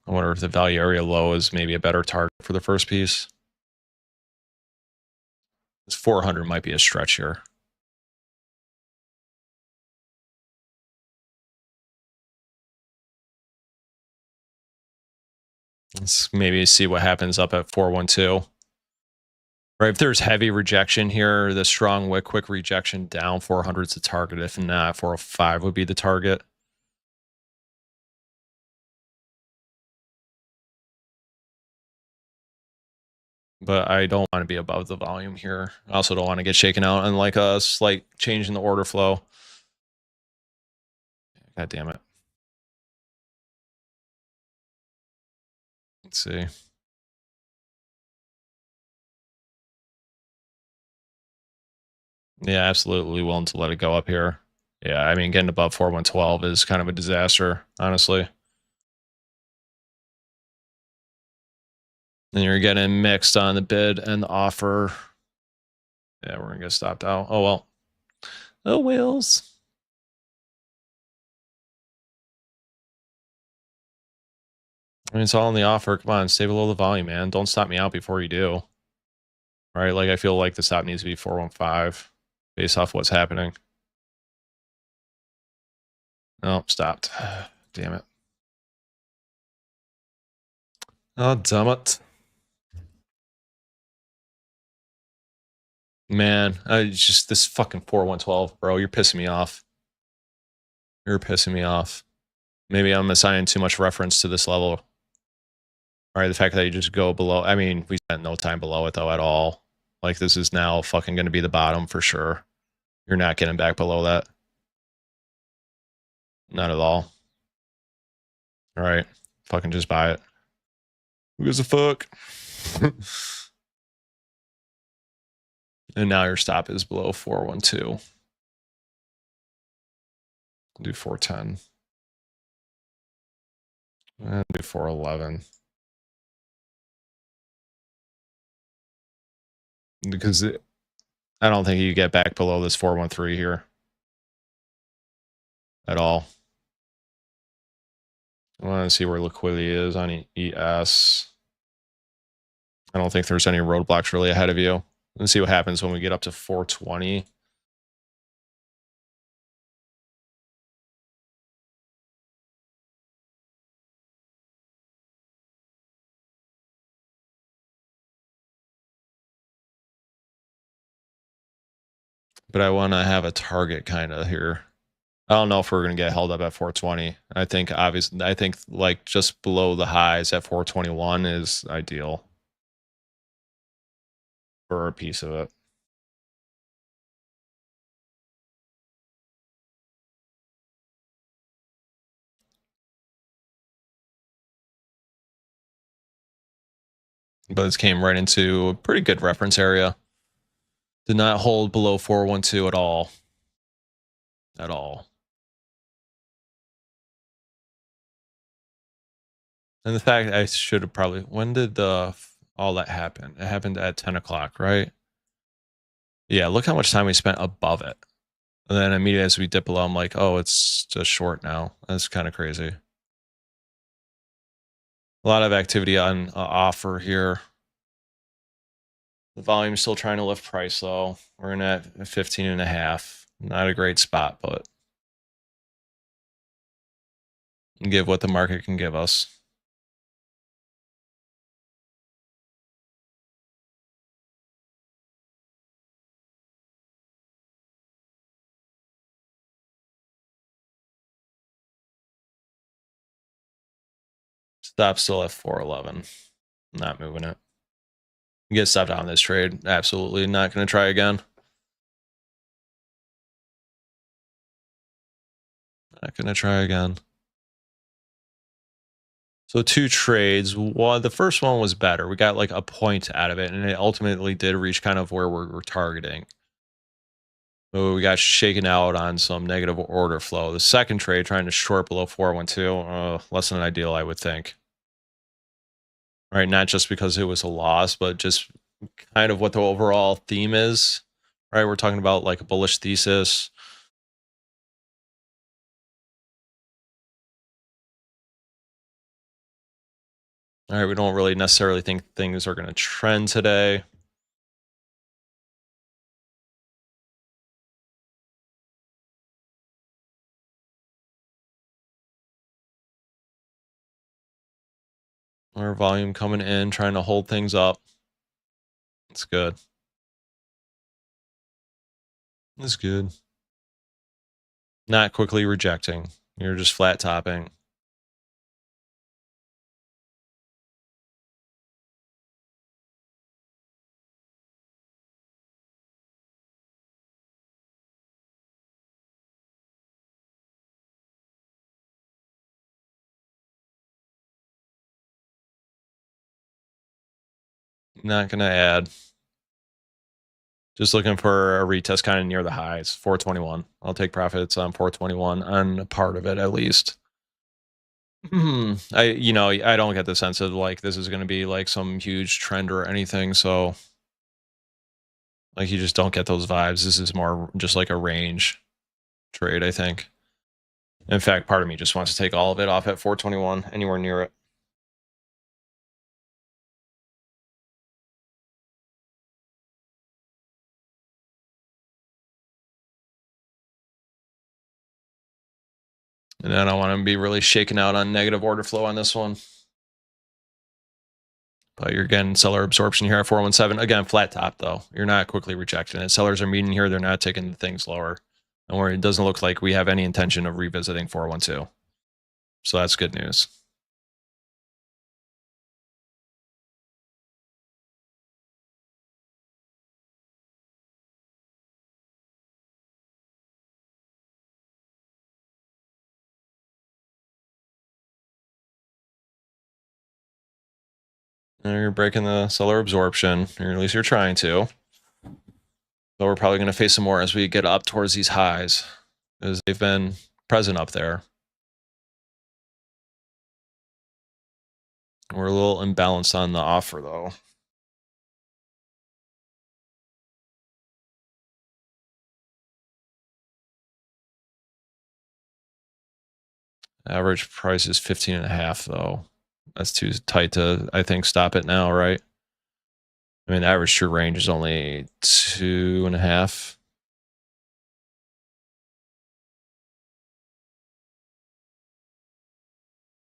I wonder if the value area low is maybe a better target for the first piece. This 400 might be a stretch here. Let's maybe see what happens up at 412. Right, if there's heavy rejection here, the strong wick quick rejection down 400 is the target. If not, 405 would be the target. But I don't want to be above the volume here. I also don't want to get shaken out and like a slight change in the order flow. God damn it. Let's see. Yeah, absolutely willing to let it go up here. Yeah, I mean, getting above 4112 is kind of a disaster, honestly. Then you're getting mixed on the bid and the offer. Yeah, we're gonna get stopped out. Oh well. Oh wills. I mean, it's all in the offer. Come on, stay below the volume, man. Don't stop me out before you do. Right? Like, I feel like the stop needs to be 415 based off what's happening. Oh, stopped. Damn it. Oh, damn it. Man, I just this fucking 4112, bro. You're pissing me off. You're pissing me off. Maybe I'm assigning too much reference to this level. All right, the fact that you just go below. I mean, we spent no time below it though at all. Like, this is now fucking going to be the bottom for sure. You're not getting back below that. Not at all. All right, fucking just buy it. Who gives a fuck? And now your stop is below 412. Do 410. And do 411. Because I don't think you get back below this 413 here at all. I want to see where liquidity is on ES. I don't think there's any roadblocks really ahead of you. Let's see what happens when we get up to 420. But I want to have a target kind of here. I don't know if we're going to get held up at 420. I think obviously, I think like just below the highs at 421 is ideal for a piece of it. But this came right into a pretty good reference area. Did not hold below 412 at all. At all. And the fact I should have probably, when did all that happen? It happened at 10 o'clock, right? Yeah, look how much time we spent above it. And then immediately as we dip below, I'm like, oh, it's just short now. That's kind of crazy. A lot of activity on offer here. The volume's still trying to lift price though. We're in at 15 and a half. Not a great spot, but give what the market can give us. Stop still at 411. Not moving it. Get stopped on this trade. Absolutely not going to try again. Not going to try again. So 2 trades. One, the first one was better. We got like a point out of it, and it ultimately did reach kind of where we're targeting. So we got shaken out on some negative order flow. The second trade, trying to short below 412, less than ideal, I would think. Right, not just because it was a loss, but just kind of what the overall theme is. Right, we're talking about like a bullish thesis. All right, we don't really necessarily think things are going to trend today. Our volume coming in, trying to hold things up. It's good. It's good. Not quickly rejecting. You're just flat topping. Not going to add. Just looking for a retest kind of near the highs, 421. I'll take profits on 421 on a part of it at least. I don't get the sense of like this is going to be like some huge trend or anything. So like you just don't get those vibes. This is more just like a range trade, I think. In fact, part of me just wants to take all of it off at 421, anywhere near it. And then I want to be really shaken out on negative order flow on this one. But you're getting seller absorption here at 417. Again, flat top though. You're not quickly rejecting it. Sellers are meeting here. They're not taking things lower. And where it doesn't look like we have any intention of revisiting 412. So that's good news. And you're breaking the seller absorption, or at least you're trying to. But we're probably going to face some more as we get up towards these highs, because they've been present up there. We're a little imbalanced on the offer, though. Average price is 15.5, though. That's too tight to, I think, stop it now, right? I mean, the average true range is only 2.5.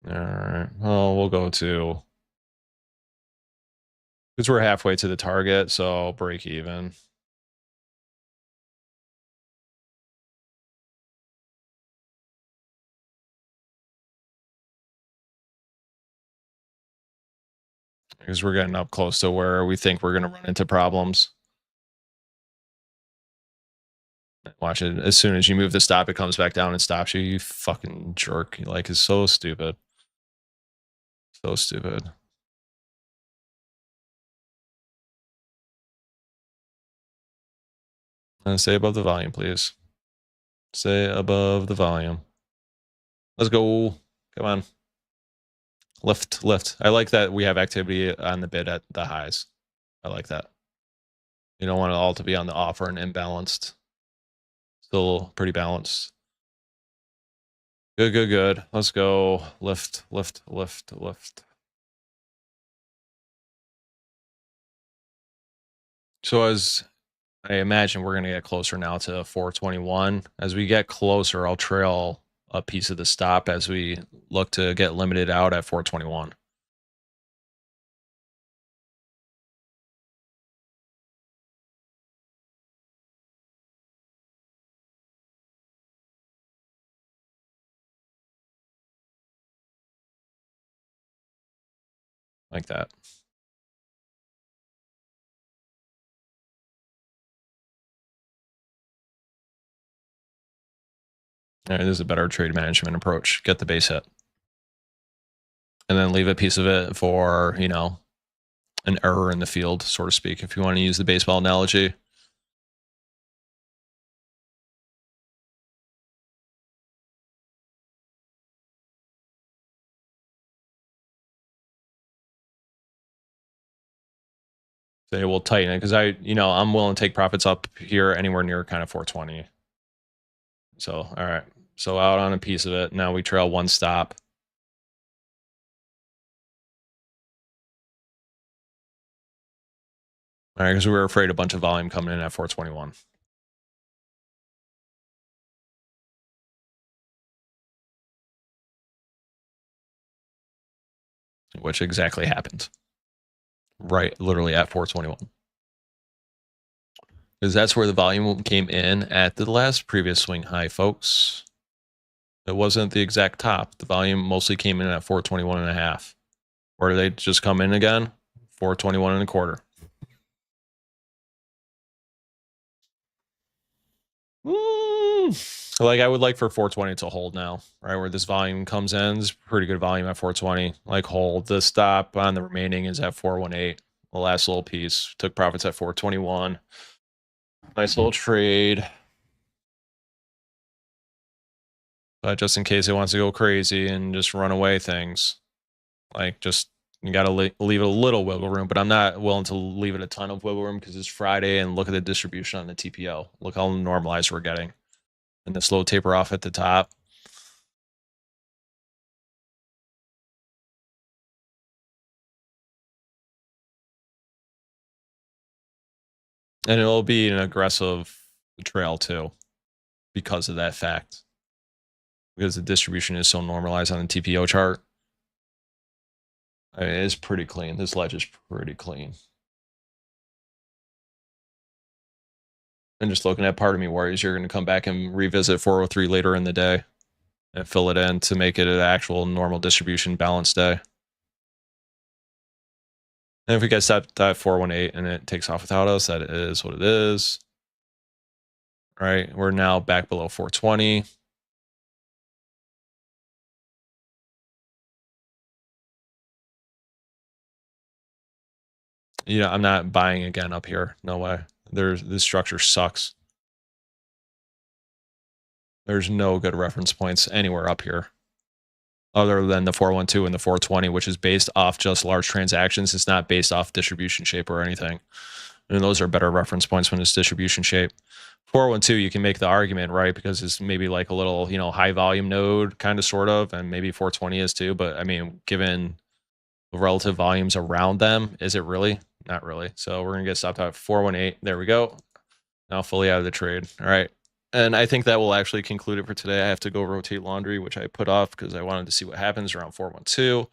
All right. Well, we'll go to, because we're halfway to the target, so break even. Because we're getting up close to where we think we're going to run into problems. Watch it. As soon as you move the stop, it comes back down and stops you. You fucking jerk. Like, it's so stupid. So stupid. And stay above the volume, please. Stay above the volume. Let's go. Come on. Lift, lift. I like that we have activity on the bid at the highs. I like that. You don't want it all to be on the offer and imbalanced. Still pretty balanced. Good, good, good. Let's go. Lift, lift, lift, lift. So as I imagine we're going to get closer now to 421. As we get closer, I'll trail a piece of the stop as we look to get limited out at 421. Like that. All right, this is a better trade management approach. Get the base hit. And then leave a piece of it for, you know, an error in the field, so to speak, if you want to use the baseball analogy. They will tighten it because I'm willing to take profits up here anywhere near kind of 420. So, all right. So out on a piece of it. Now we trail one stop. All right, because we were afraid a bunch of volume coming in at 421. Which exactly happened. Right, literally at 421. Because that's where the volume came in at the last previous swing high, folks. It wasn't the exact top. The volume mostly came in at 421 and a half. Or did they just come in again? 421 and a quarter. Like I would like for 420 to hold now, right? Where this volume comes in, it's pretty good volume at 420. Like hold. The stop on the remaining is at 418. The last little piece took profits at 421. Nice little trade. But just in case it wants to go crazy and just run away things, like just you got to leave it a little wiggle room. But I'm not willing to leave it a ton of wiggle room because it's Friday and look at the distribution on the TPO. Look how normalized we're getting, and the slow taper off at the top. And it'll be an aggressive trail too because of that fact. Because the distribution is so normalized on the TPO chart. I mean, it's pretty clean. This ledge is pretty clean. And just looking at part of me worries you're going to come back and revisit 403 later in the day and fill it in to make it an actual normal distribution balanced day. And if we get set at 418 and it takes off without us, that is what it is. Right? We're now back below 420. You know, I'm not buying again up here. No way. This structure sucks. There's no good reference points anywhere up here other than the 412 and the 420, which is based off just large transactions. It's not based off distribution shape or anything. And those are better reference points when it's distribution shape. 412, you can make the argument, right? Because it's maybe like a little, you know, high volume node kind of sort of, and maybe 420 is too. But I mean, given the relative volumes around them, is it really? Not really. So we're going to get stopped at 418. There we go. Now fully out of the trade. All right. And I think that will actually conclude it for today. I have to go rotate laundry, which I put off because I wanted to see what happens around 412.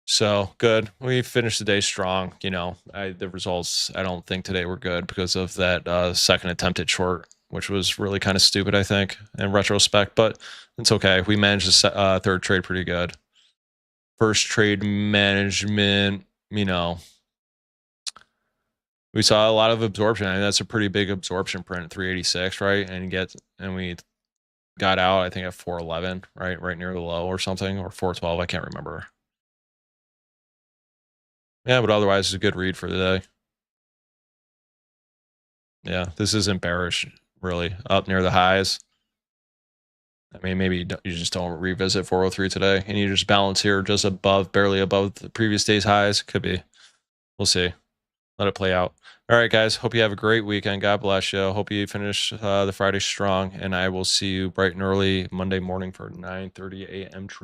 So good. We finished the day strong. You know, the results, I don't think today were good because of that second attempt at short, which was really kind of stupid, I think, in retrospect. But it's okay. We managed the third trade pretty good. First trade management, you know, we saw a lot of absorption. I mean, that's a pretty big absorption print at 386, right? And we got out, I think, at 411, right near the low or something, or 412. I can't remember. Yeah, but otherwise, it's a good read for the day. Yeah, this isn't bearish, really, up near the highs. I mean, maybe you just don't revisit 403 today, and you just balance here just above, barely above the previous day's highs. Could be. We'll see. Let it play out. All right, guys. Hope you have a great weekend. God bless you. Hope you finish the Friday strong, and I will see you bright and early Monday morning for 9:30 a.m. trade.